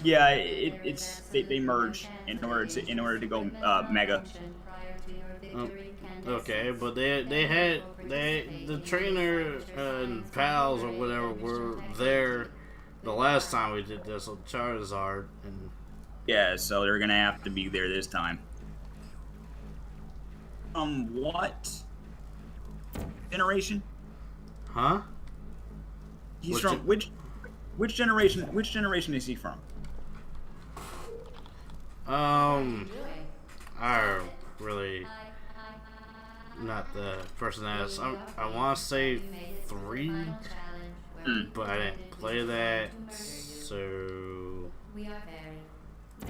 Yeah, they merge in order to go Mega. Okay, but the trainer and pals or whatever were there the last time we did this with Charizard, and yeah, so they're gonna have to be there this time. What generation? Huh? He's from which generation? Which generation is he from? I really not the person that I want to say 3, but I didn't play that, so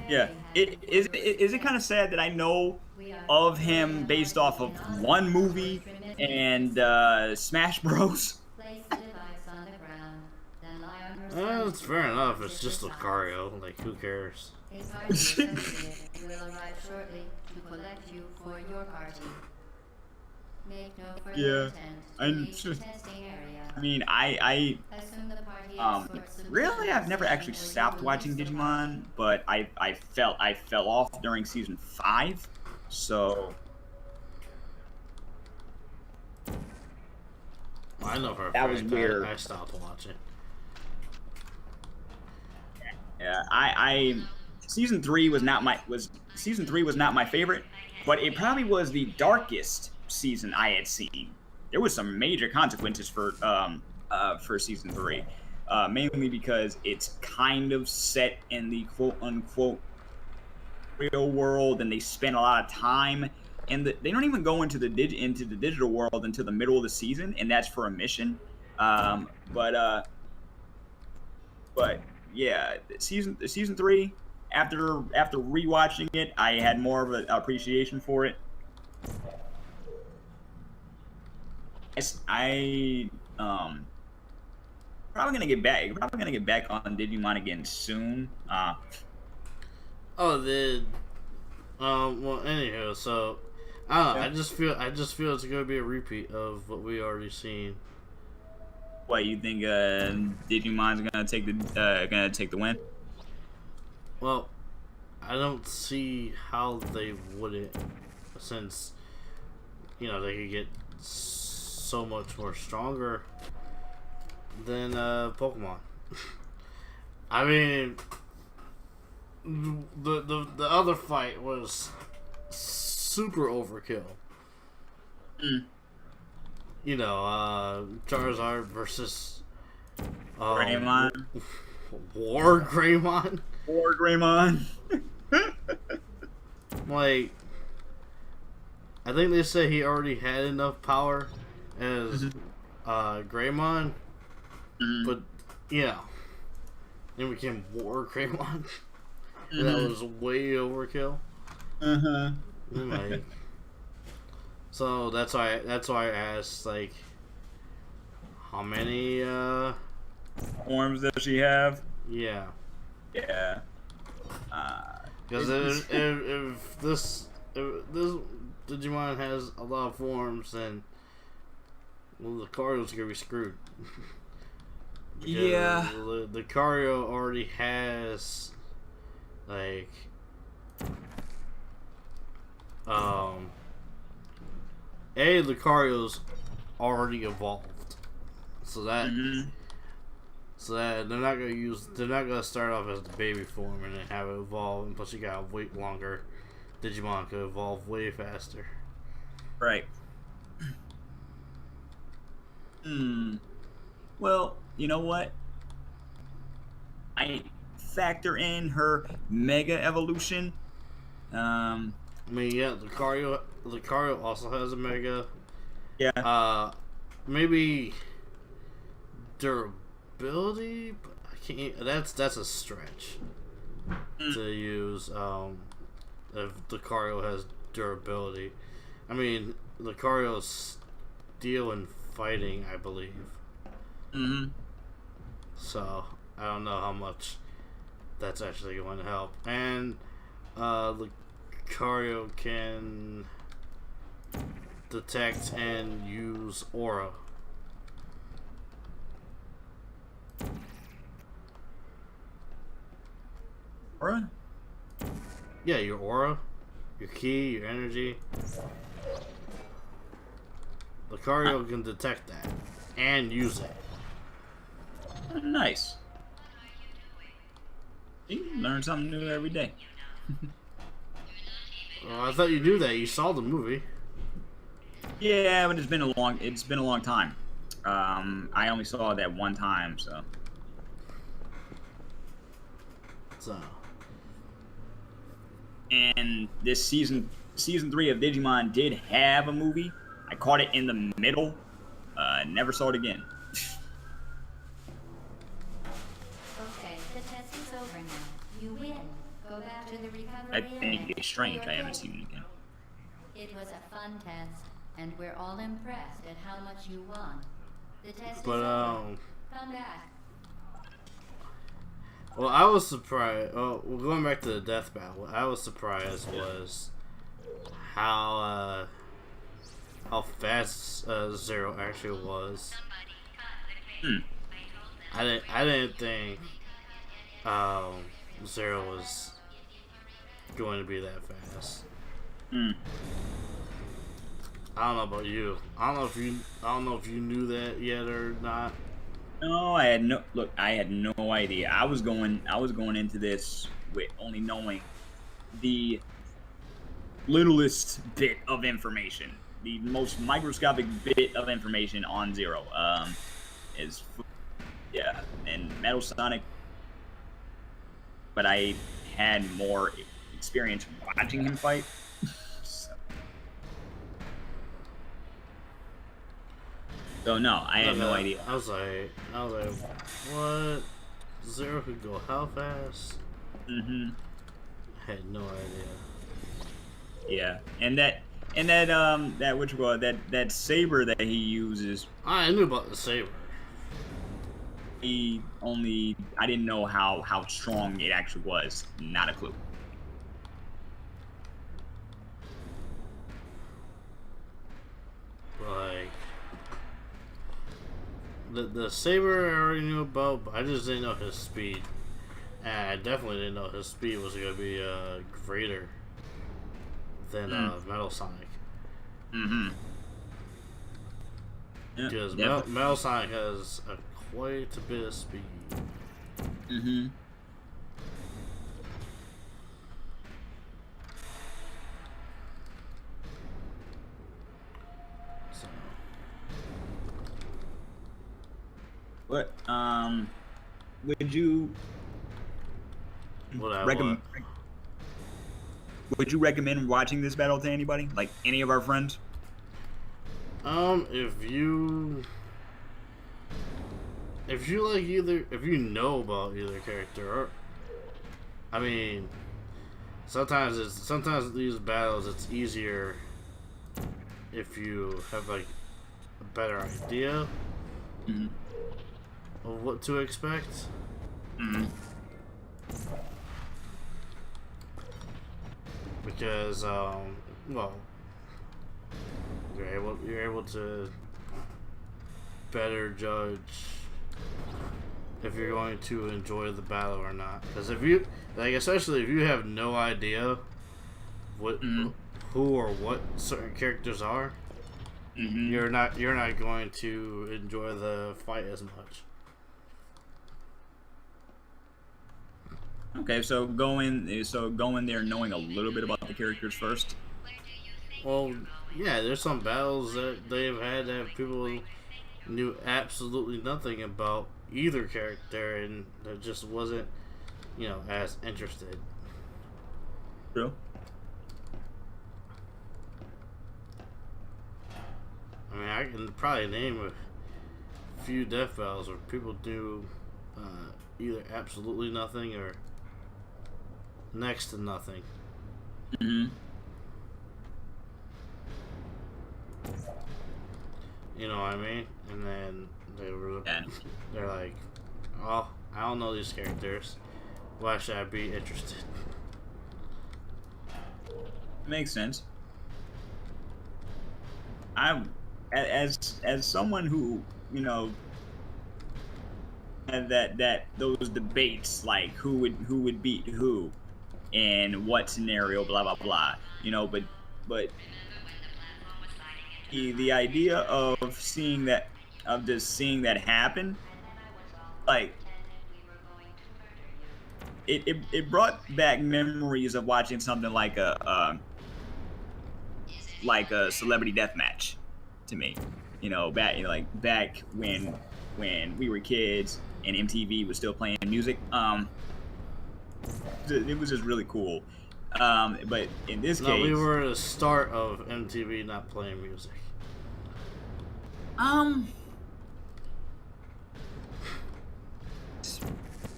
yeah. Is it kind of sad that I know of him based off of one movie and Smash Bros. It's fair enough. It's just Lucario. Like, who cares? Yeah, I mean, Really, I've never actually stopped watching Digimon, but I fell off during season 5, so I know for a that was fact where I stopped watching. yeah, I season 3 was not my favorite, but it probably was the darkest season I had seen. There was some major consequences for season 3, mainly because it's kind of set in the quote unquote real world, and they spend a lot of time. And they don't even go into into the digital world until the middle of the season, and that's for a mission. Um, but uh, but yeah, season 3. After rewatching it, I had more of an appreciation for it. I probably gonna get back. Probably gonna get back on Digimon again soon. Oh, the well, anyhow, so I don't know. Yeah. I just feel it's gonna be a repeat of what we already seen. What you think? Digimon's gonna take the win? Well, I don't see how they wouldn't, since they could get so much more stronger than Pokemon. I mean, the other fight was super overkill. Mm. Charizard versus Greymon. War Greymon. Or Greymon. Like, I think they said he already had enough power as Greymon, but then became War Greymon. That was way overkill. Like, so that's why I asked, like, how many Forms does she have? yeah. Yeah. Because if this Digimon has a lot of forms, then the Cario's gonna be screwed. Yeah. The Cario already has, like, the Cario's already evolved, so that they're not gonna start off as the baby form and then have it evolve, and plus you gotta wait longer. Digimon could evolve way faster. Right. Well, you know what? I factor in her mega evolution. I mean, yeah, the Cario also has a mega. Yeah. Maybe durability, but I can't. That's a stretch to use. If the Cario has durability, I mean, the Cario's steel and fighting, I believe. So I don't know how much that's actually going to help. And the Cario can detect and use aura. Aura? Yeah, your aura, your ki, your energy. The Cario can detect that and use it. Nice. You learn something new every day. Well, I thought you knew that. You saw the movie. Yeah, but it's been a long time. I only saw it that one time, so. So. And this season 3 of Digimon did have a movie. I caught it in the middle. Never saw it again. Okay, the test is over now. You win. Go back to the recovery I think area. it's strange. I haven't seen it again. It was a fun test, and we're all impressed at how much you won. The test But is over. Come back. well, I was surprised. Oh, well, going back to the death battle, what I was surprised was how fast Zero actually was. I didn't think Zero was going to be that fast. Mm. I don't know about you. I don't know if you knew that yet or not. No, I had no idea. I was going into this with only knowing the littlest bit of information, the most microscopic bit of information on Zero. Is yeah, and Metal Sonic, but I had more experience watching him fight. so, so no, I had no idea. I was like, what? Zero could go how fast? Mm-hmm. I had no idea. Yeah, and that which was that saber that he uses. I knew about the saber. I didn't know how strong it actually was. Not a clue. Like the saber I already knew about, but I just didn't know his speed. And I definitely didn't know his speed was gonna be greater than Metal Sonic. Mm-hmm. Yeah, Because definitely. Metal Sonic has quite a bit of speed. Mm-hmm. So But would you what? recommend? Would you recommend watching this battle to anybody? Like any of our friends? If you like if you know about either character, or, I mean, sometimes these battles it's easier if you have like a better idea Mm-hmm. of what to expect. Mm-hmm. Because well, you're able to better judge if you're going to enjoy the battle or not. Because if you like, especially if you have no idea what Mm-hmm. who or what certain characters are, Mm-hmm. you're not going to enjoy the fight as much. Okay, so go in there knowing a little bit about the characters first. Well, yeah, there's some battles that they've had that people knew absolutely nothing about either character, and that just wasn't, as interested. True. I mean, I can probably name a few death battles where people do either absolutely nothing or next to nothing. Mm-hmm. You know what I mean? And then Yeah. they're like, "Oh, I don't know these characters. Why should I be interested?" Makes sense. I, as someone who had that those debates like who would beat who in what scenario, blah blah blah. But the idea of just seeing that happen, like it brought back memories of watching something like a celebrity death match to me. Back when we were kids and MTV was still playing music. It was just really cool. But in this No, we case, were at the start of MTV not playing music. um,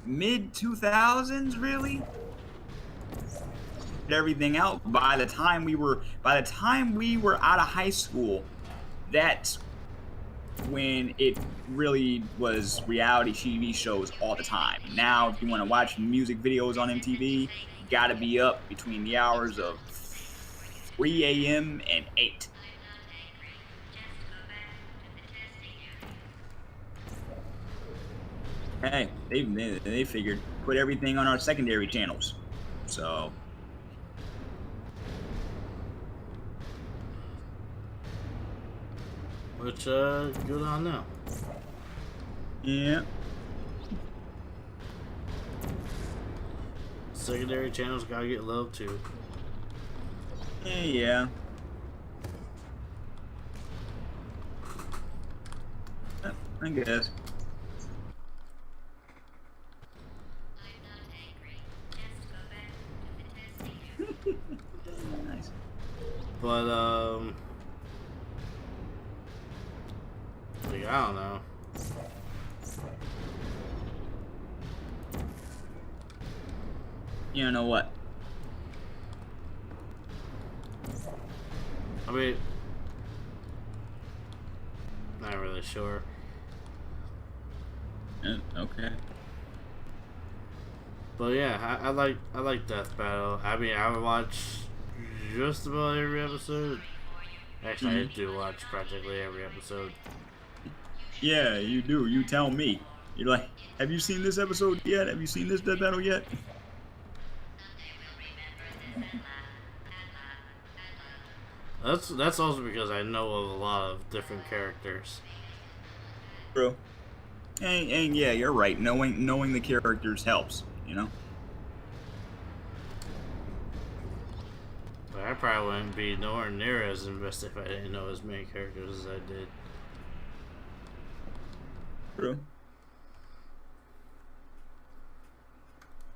mid 2000s, really. Everything out by the time we were out of high school, that's when it really was reality TV shows all the time. Now, if you want to watch music videos on MTV, you got to be up between the hours of 3 a.m. and 8. Hey, they figured put everything on our secondary channels. So Which, good on them. yeah, Secondary channels gotta get love too. yeah. I guess. I'm not angry. Just go back to the testing area. Nice. But, like, I don't know. You know what? I mean, not really sure. Okay. But yeah, I like Death Battle. I mean, I would watch just about every episode. Actually, I do watch practically every episode. Yeah, you do. You tell me. You're like, have you seen this episode yet? Have you seen this Death Battle yet? That's also because I know of a lot of different characters. Bro. And yeah, you're right. Knowing the characters helps, you know? But I probably wouldn't be nowhere near as invested if I didn't know as many characters as I did. True.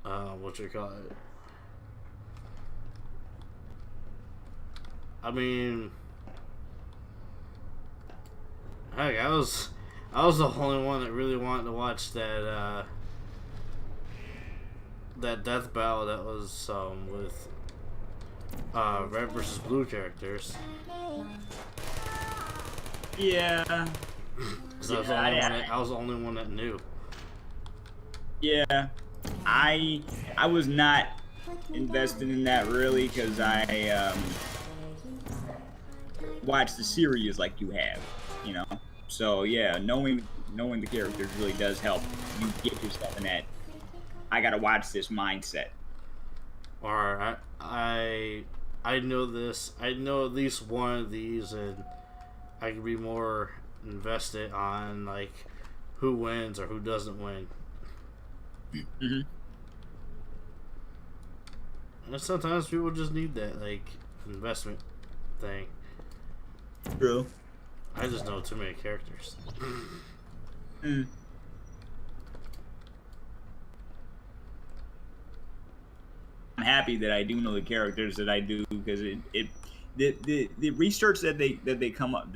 What you call it? I mean, heck, I was the only one that really wanted to watch that that death battle that was with red versus blue characters. Yeah. Cause I was the only one that knew. Yeah. I was not invested in that really because I watched the series like you have, you know. So yeah, knowing the characters really does help you get yourself in that I gotta watch this mindset. Or I know this. I know at least one of these, and I can be more invested on like who wins or who doesn't win. Mm-hmm. And sometimes people just need that like investment thing. True. I just know too many characters. Mm. I'm happy that I do know the characters that I do because the research that they come up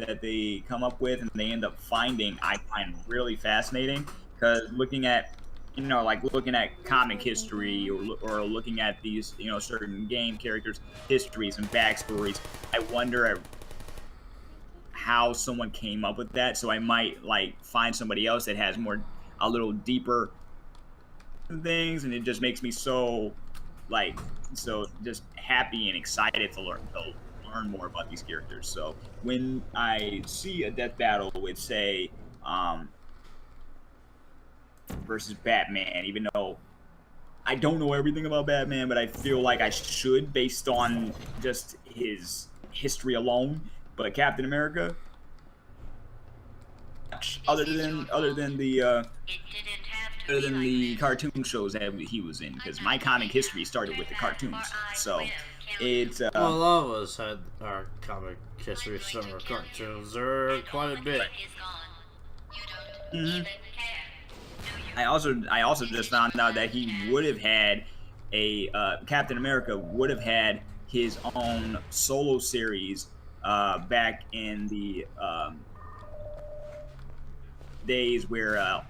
with and they end up finding I find really fascinating because looking at like looking at comic history or looking at these certain game characters histories and backstories, I wonder how someone came up with that. So I might like find somebody else that has a little deeper things, and it just makes me like so just happy and excited to learn more about these characters. So when I see a death battle with say versus Batman, even though I don't know everything about Batman, but I feel like I should based on just his history alone. But Captain America, other than the cartoon shows that he was in, because my comic history started with the cartoons. So it's Well, a lot of us had our comic history, some of our cartoons. There are quite a bit. mhm. I also just found out that he would have had a Captain America would have had his own solo series back in the days where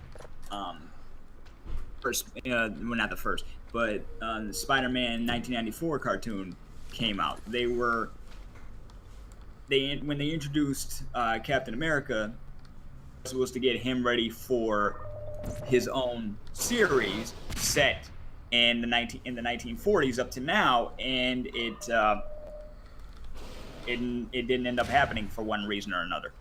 first well, not the first, but the Spider-Man 1994 cartoon came out. When they introduced Captain America, it was to get him ready for his own series set in the 1940s up to now, and it didn't end up happening for one reason or another.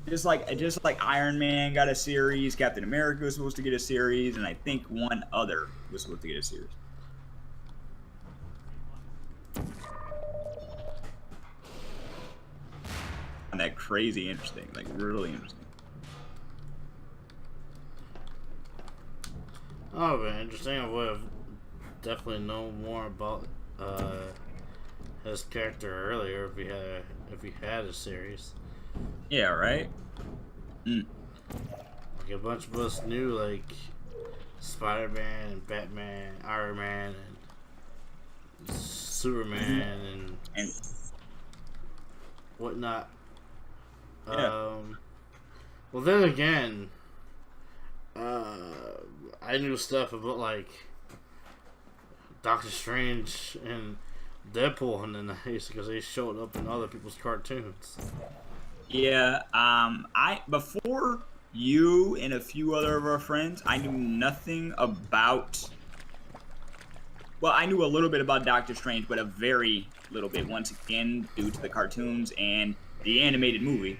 Just like Iron Man got a series, Captain America was supposed to get a series, and I think one other was supposed to get a series. And that crazy interesting, like really interesting. Oh, but interesting. I would have definitely known more about his character earlier if he had a series. Yeah, right. Mm. Like a bunch of us knew like Spider-Man and Batman, Iron Man and Superman And whatnot. yeah, Well, then again, I knew stuff about like Doctor Strange and Deadpool in the 90s because they showed up in other people's cartoons. yeah. I before you and a few other of our friends, I knew nothing about. Well, I knew a little bit about Doctor Strange, but a very little bit. Once again, due to the cartoons and the animated movie.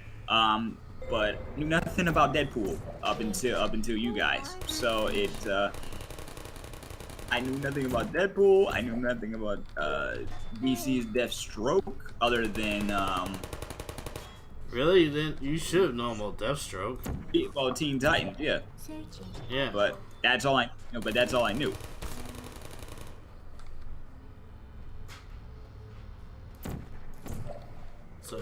But knew nothing about Deadpool up until you guys. So I knew nothing about Deadpool. I knew nothing about DC's Deathstroke, other than Really? You didn't? You should have known about Deathstroke. well, Teen Titans, yeah. Yeah. But that's all I. But that's all I knew. So,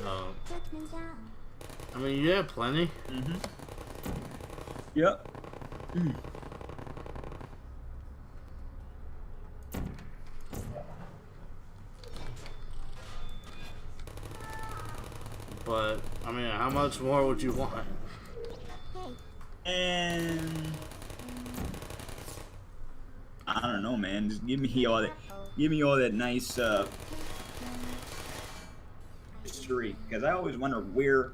I mean, you had plenty. Mm-hmm. Yep. Mm. But, I mean, how much more would you want? And I don't know, man. Just give me all that nice history, because I always wonder where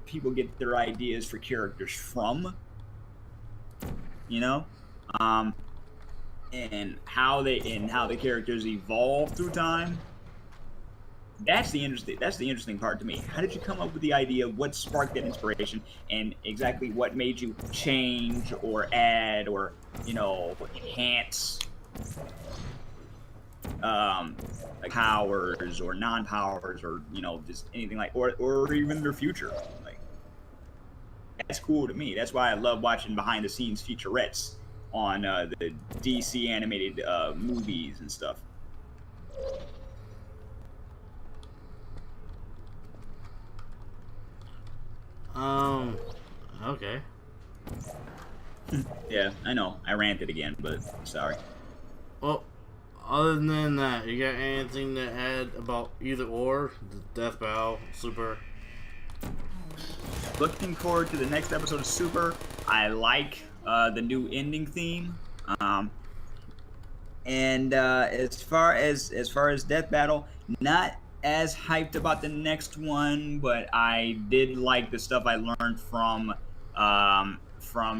people get their ideas for characters from. You know, and how the characters evolve through time. That's the interesting part to me. How did you come up with the idea? What sparked that inspiration, and exactly what made you change or add or enhance like powers or non-powers or just anything like or even their future. Like, that's cool to me. That's why I love watching behind the scenes featurettes on the DC animated movies and stuff. Okay. Yeah, I know. I ranted again, but sorry. Well, other than that, you got anything to add about either or? The Death Battle, Super? Looking forward to the next episode of Super. I like the new ending theme. And as far as Death Battle, not as hyped about the next one, but I did like the stuff I learned from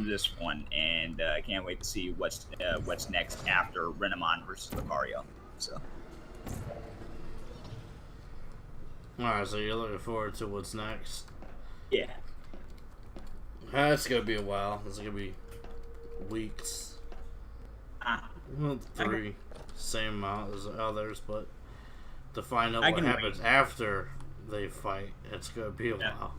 this one, and I can't wait to see what's next after Renamon versus Lucario. So. Alright, so you're looking forward to what's next? Yeah. It's gonna be a while. It's gonna be weeks. Well, 3. Same amount as the others, but to find out what happens after they fight, it's gonna be a while.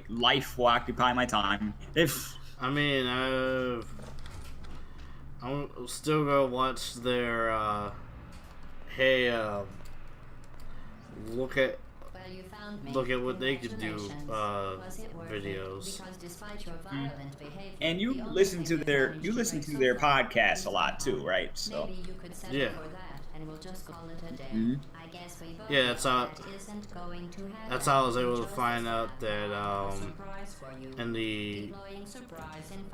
Life will occupy my time. I mean, I'm still gonna watch their look at what they could do videos. And you listen to their podcasts a lot too, right? So yeah. Mm-hmm. Yeah, that's how I was able to find out that in the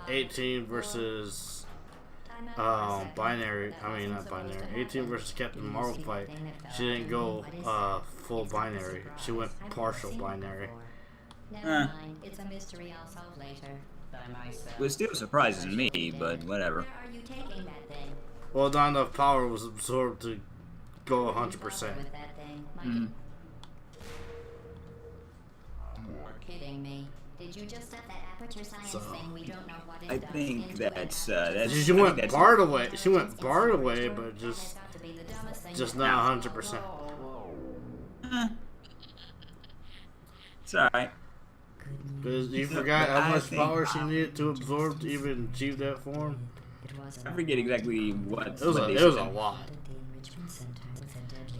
18 versus binary, I mean not binary, 18 versus Captain Marvel fight, she didn't go full binary. She went partial binary. It's a mystery I'll solve later. It still surprises me, but whatever. Where are you taking that thing? Well, not enough power was absorbed to go 100%. With that thing. Mm. Did you just set that aperture science So, thing? We don't know what it I does. think Intuit that's has- she I think went that's barred away. She went barred away, but That has got to be the dumbest thing just you've not ever 100%. It's alright. Because you No, forgot but how I much think- power she needed to absorb to even achieve that form. I forget exactly what. It was what they a said. lot.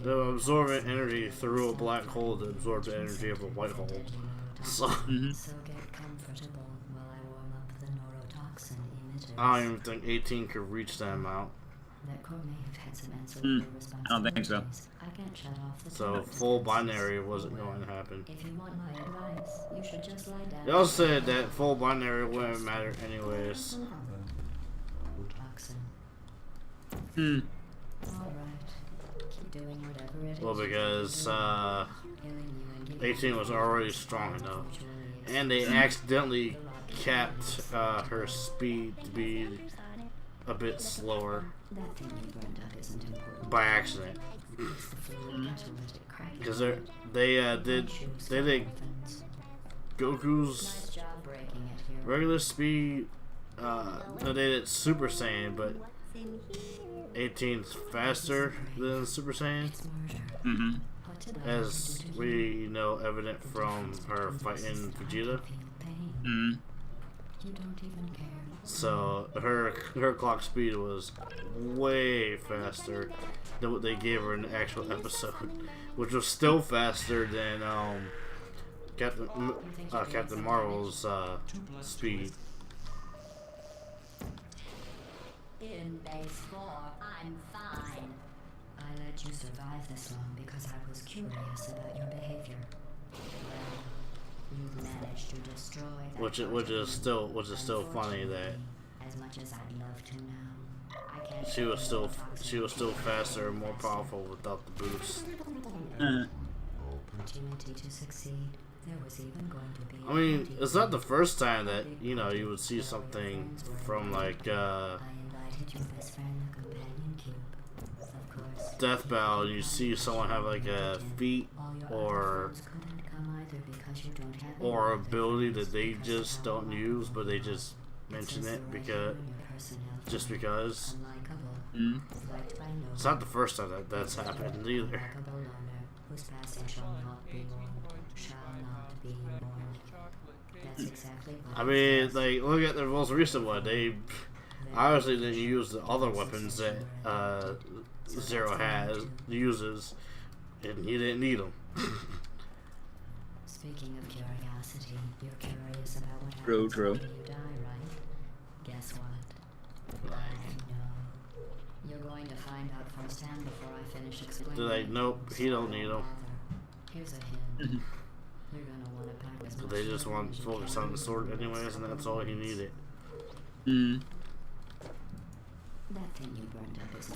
They were absorbing energy through a black hole to absorb the energy of a white hole. So, So get comfortable while I warm up the neurotoxin emitters. I don't even think 18 could reach that amount. That core may have had some ancillary I don't think so. responsibilities. I can't shut off the So, toxins. full binary wasn't going to happen. If you want my advice, you should just lie down. They also said that full binary wouldn't matter anyways. Toxin. Hmm. All right. Keep doing whatever it is. Well, because Healing you and giving 18 was already strong enough. And they accidentally capped her speed to be a bit slower that thing you burned up isn't important. by accident. It's the fluid catalytic crack. Because they did Goku's Nice job breaking it here. regular speed. No, they did Super Saiyan, but 18's faster than Super Saiyan, It's murder. Mm-hmm. What did I as do to we know evident from her fighting Vegeta. feel pain? Mm-hmm. You don't even care. So her clock speed was way faster than what they gave her in the actual episode, which was still faster than Captain Marvel's speed. In base 4, I'm fine. I let you survive this long because I was curious about your behavior. Well, you've managed to destroy that Which is still funny that as much as I'd love to now. I can't she was still faster and more powerful without the boost. opportunity to succeed. There was even going to be I mean, it's not the first time that you would see something from like I invited your best friend, the companion cube. Of course. Death Battle, and you see someone have like a feat All your or other friends couldn't come either because you don't have or any of them. ability that they just don't use, but they just mention it because just because. Unlikable, Mm-hmm. liked by no It's not the first time that's happened either. Unlikable loner, whose passing shall not be mourned, shall not be mourned. That's exactly what I it mean, says. like look at the most recent one. They obviously didn't use the other weapons that Zero uses, and he didn't need them. Speaking of curiosity, you're curious about what True, happens true. after you die, right? Guess what? I know. You're going to find out firsthand before I finish explaining. They're like, nope, he don't need them. Here's a hint. You're gonna want to pack as much They just want to as you focus can on the sword anyways, and that's all he needed. Mm-hmm. That thing you burned up is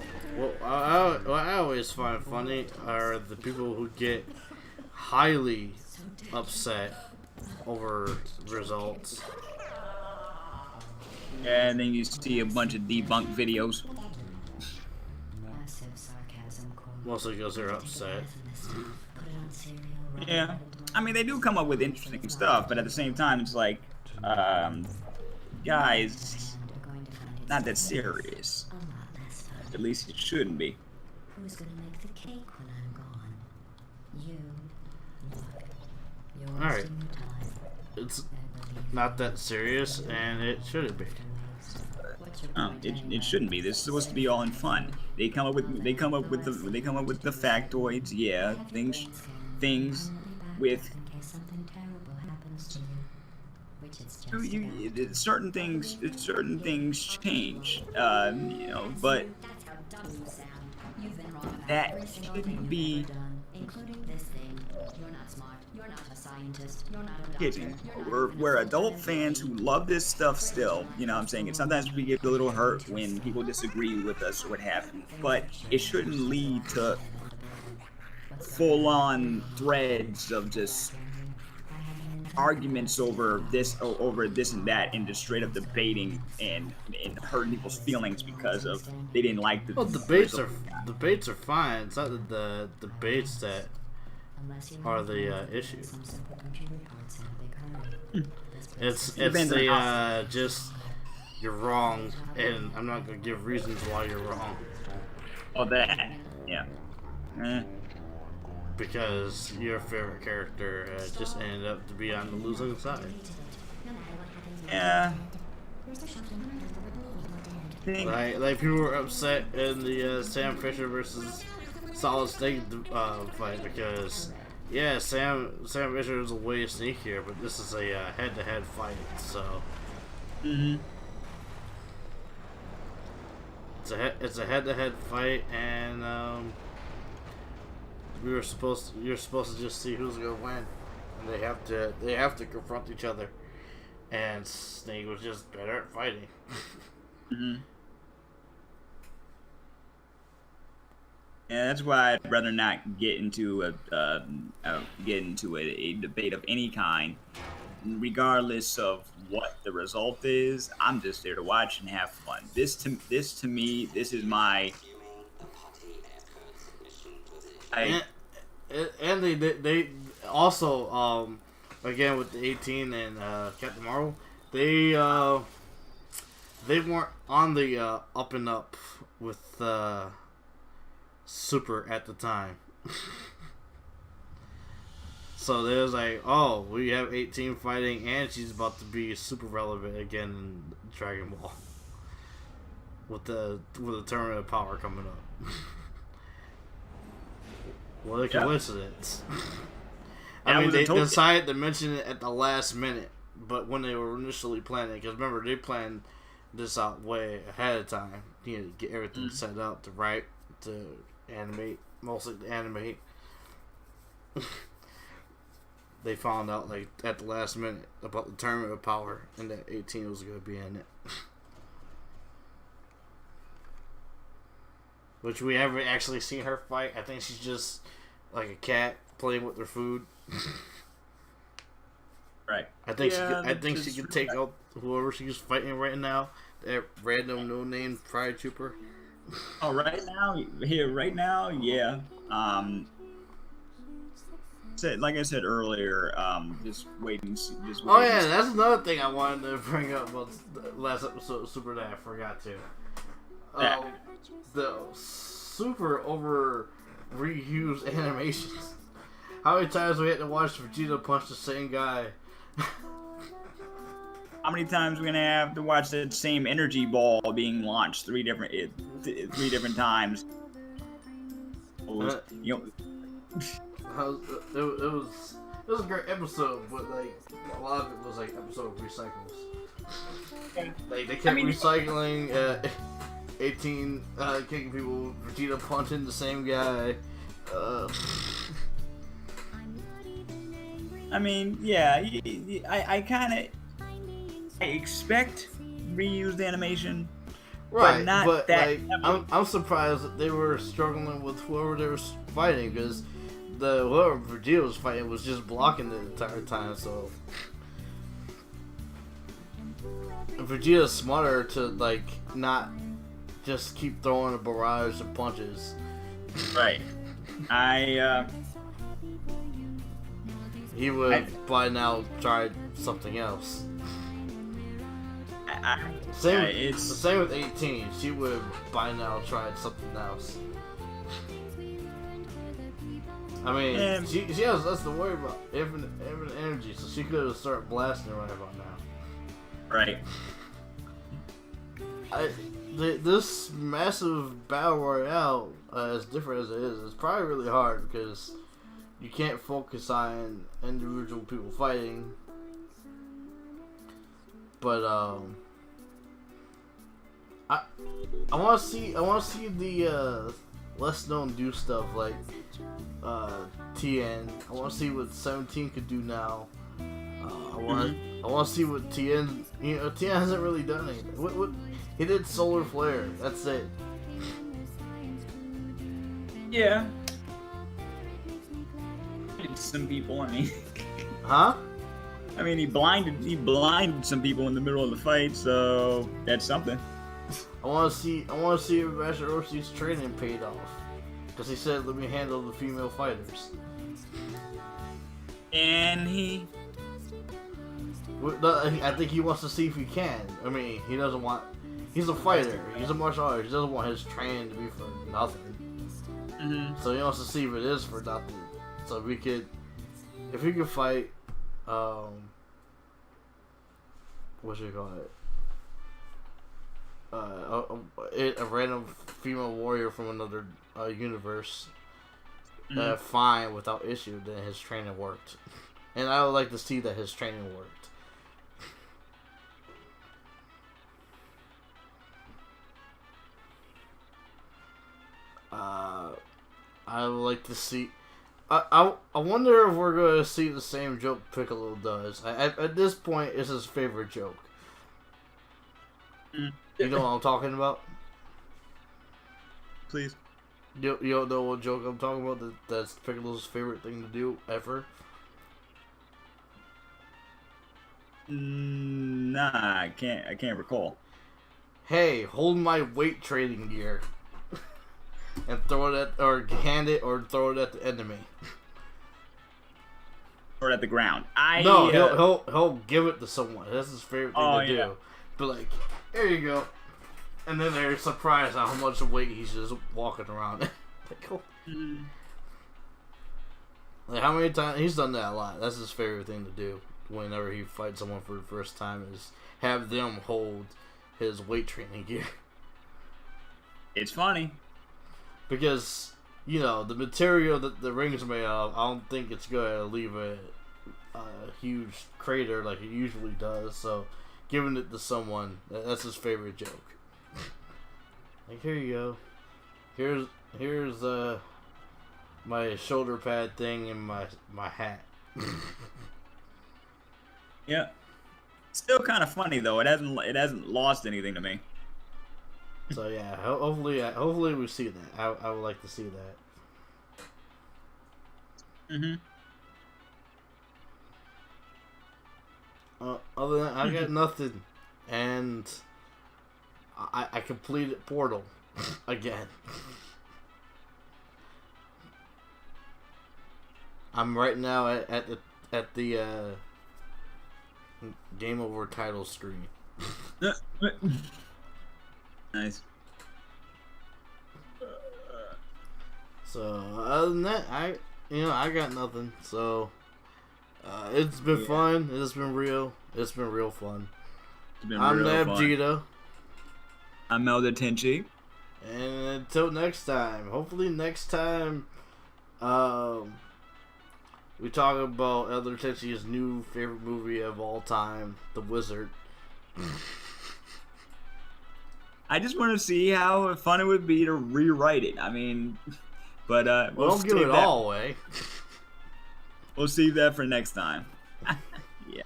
What I always find funny are the people who get highly upset over results. And then you see a bunch of debunked videos. massive sarcasm core. Mostly because they're upset. Put it on cereal. wrap Yeah. it in I mean, they do come up with interesting stuff, but at the same time, it's like, guys, and are going to find it not that serious. a lot less fun. At least it shouldn't be. Who's gonna make the cake when I'm gone? You. Look, you're Alright. wasting your time. It's I believe not that serious, and it shouldn't be. to waste. What's your Oh, point it anyway? shouldn't be. This is supposed to be all in fun. They come up with the factoids. Yeah, things with In case something terrible happens to you, which it's just certain things change. But That's how dumb you sound. You've been wrong about that every single shouldn't thing be you've ever done, including this thing. You're not smart. You're not a scientist. You're not a doctor. kidding. You're not We're, even a we're physical adult fans who being. love this stuff still. You know what I'm saying? And sometimes we get a little hurt when people disagree with us or what have you. But it shouldn't lead to full-on threads of just arguments over this and that, and just straight up debating and hurting people's feelings because of they didn't like the Well, debates are fine. It's not the debates that Unless you are have the time to issue. get some simple computer parts in a big hurry. This place It's is Depends on the how- just you're wrong, and I'm not gonna give reasons why you're wrong Oh, that. Yeah. because your favorite character just ended up to be on the losing side. Yeah. Think, Like people were upset in the Sam Fisher versus Solid Snake fight because yeah, Sam Fisher is way sneakier, but this is a head-to-head fight, so it's a head-to-head fight, and you're supposed to just see who's gonna win, and they have to confront each other, and Snake was just better at fighting. Yeah, that's why I'd rather not get into a debate of any kind, regardless of what the result is. I'm just there to watch and have fun. This to me, this is my. And they also again with the 18 and Captain Marvel, they weren't on the up and up with Super at the time. So there's like, oh, we have 18 fighting, and she's about to be super relevant again in Dragon Ball with the Tournament of Power coming up. What a coincidence! I mean, they decided to mention it at the last minute, but when they were initially planning, because remember they planned this out way ahead of time. You know, to get everything set up to write, to animate, mostly to animate. They found out like at the last minute about the Tournament of Power, and that 18 was going to be in it. Which we haven't actually seen her fight. I think she's just like a cat playing with her food. Right. I think she could take out whoever she's fighting right now. That random no-name Pride Trooper. Oh, right now, yeah. Like I said earlier, just waiting. Oh yeah, that's another thing I wanted to bring up about the last episode of Super that I forgot to. The super over reused animations. How many times we had to watch Vegeta punch the same guy? How many times we're gonna have to watch that same energy ball being launched three different times? It was a great episode, but like a lot of it was like episode recycles. Like they kept recycling 18 kicking people, Vegeta punching the same guy. I mean, yeah, I expect reused animation, right? But not that. Like, I'm surprised that they were struggling with whoever they were fighting, because whoever Vegeta was fighting was just blocking the entire time. So Vegeta's smarter to like not just keep throwing a barrage of punches. Right. He would by now tried something else. Same with 18. She would by now tried something else. I mean, she has less to worry about. Infinite energy, so she could have started blasting right about now. Right. This massive battle royale, as different as it is probably really hard because you can't focus on individual people fighting. But I want to see the less known do stuff like TN. I want to see what 17 could do now. I want to see what TN. You know, TN hasn't really done anything. What he did solar flare. That's it. Yeah. Some people. I mean. Huh? I mean, he blinded some people in the middle of the fight, so that's something. I want to see if Master Roshi's training paid off, because he said, "Let me handle the female fighters." Can he? I think he wants to see if he can. I mean, he doesn't want. He's a fighter. He's a martial artist. He doesn't want his training to be for nothing. Mm-hmm. So he wants to see if it is for nothing. So if he could fight, what should you call it? A random female warrior from another universe, fine without issue, then his training worked. And I would like to see that his training worked. I would like to see. I wonder if we're going to see the same joke Piccolo does. At this point, it's his favorite joke. You know what I'm talking about? Please. You don't know what joke I'm talking about? That's Piccolo's favorite thing to do ever? Nah, I can't recall. Hey, hold my weight training gear. And throw it at, or hand it, or throw it at the enemy. Or at the ground. No, he'll give it to someone. That's his favorite thing to do. But like, there you go. And then they're surprised at how much weight he's just walking around. Like, oh. Like, how many times he's done that a lot. That's his favorite thing to do. Whenever he fights someone for the first time, is have them hold his weight training gear. It's funny. Because, you know, the material that the ring's made of, I don't think it's going to leave a huge crater like it usually does. So, giving it to someone, that's his favorite joke. Like, here you go. Here's my shoulder pad thing and my hat. Yeah. Still kind of funny though. It hasn't lost anything to me. So yeah, hopefully we see that. I would like to see that. Other than that, I got nothing, and I completed Portal again. I'm right now at the game over title screen. Nice. So other than that, I got nothing. So it's been fun. It's been real. It's been real fun. I'm Nabgeta. I'm Elder Tenchi. And until next time, hopefully next time, we talk about Elder Tenchi's new favorite movie of all time, The Wizard. I just want to see how fun it would be to rewrite it. I mean, but we'll don't give it all away. We'll save that for next time. Yeah.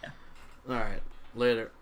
All right. Later.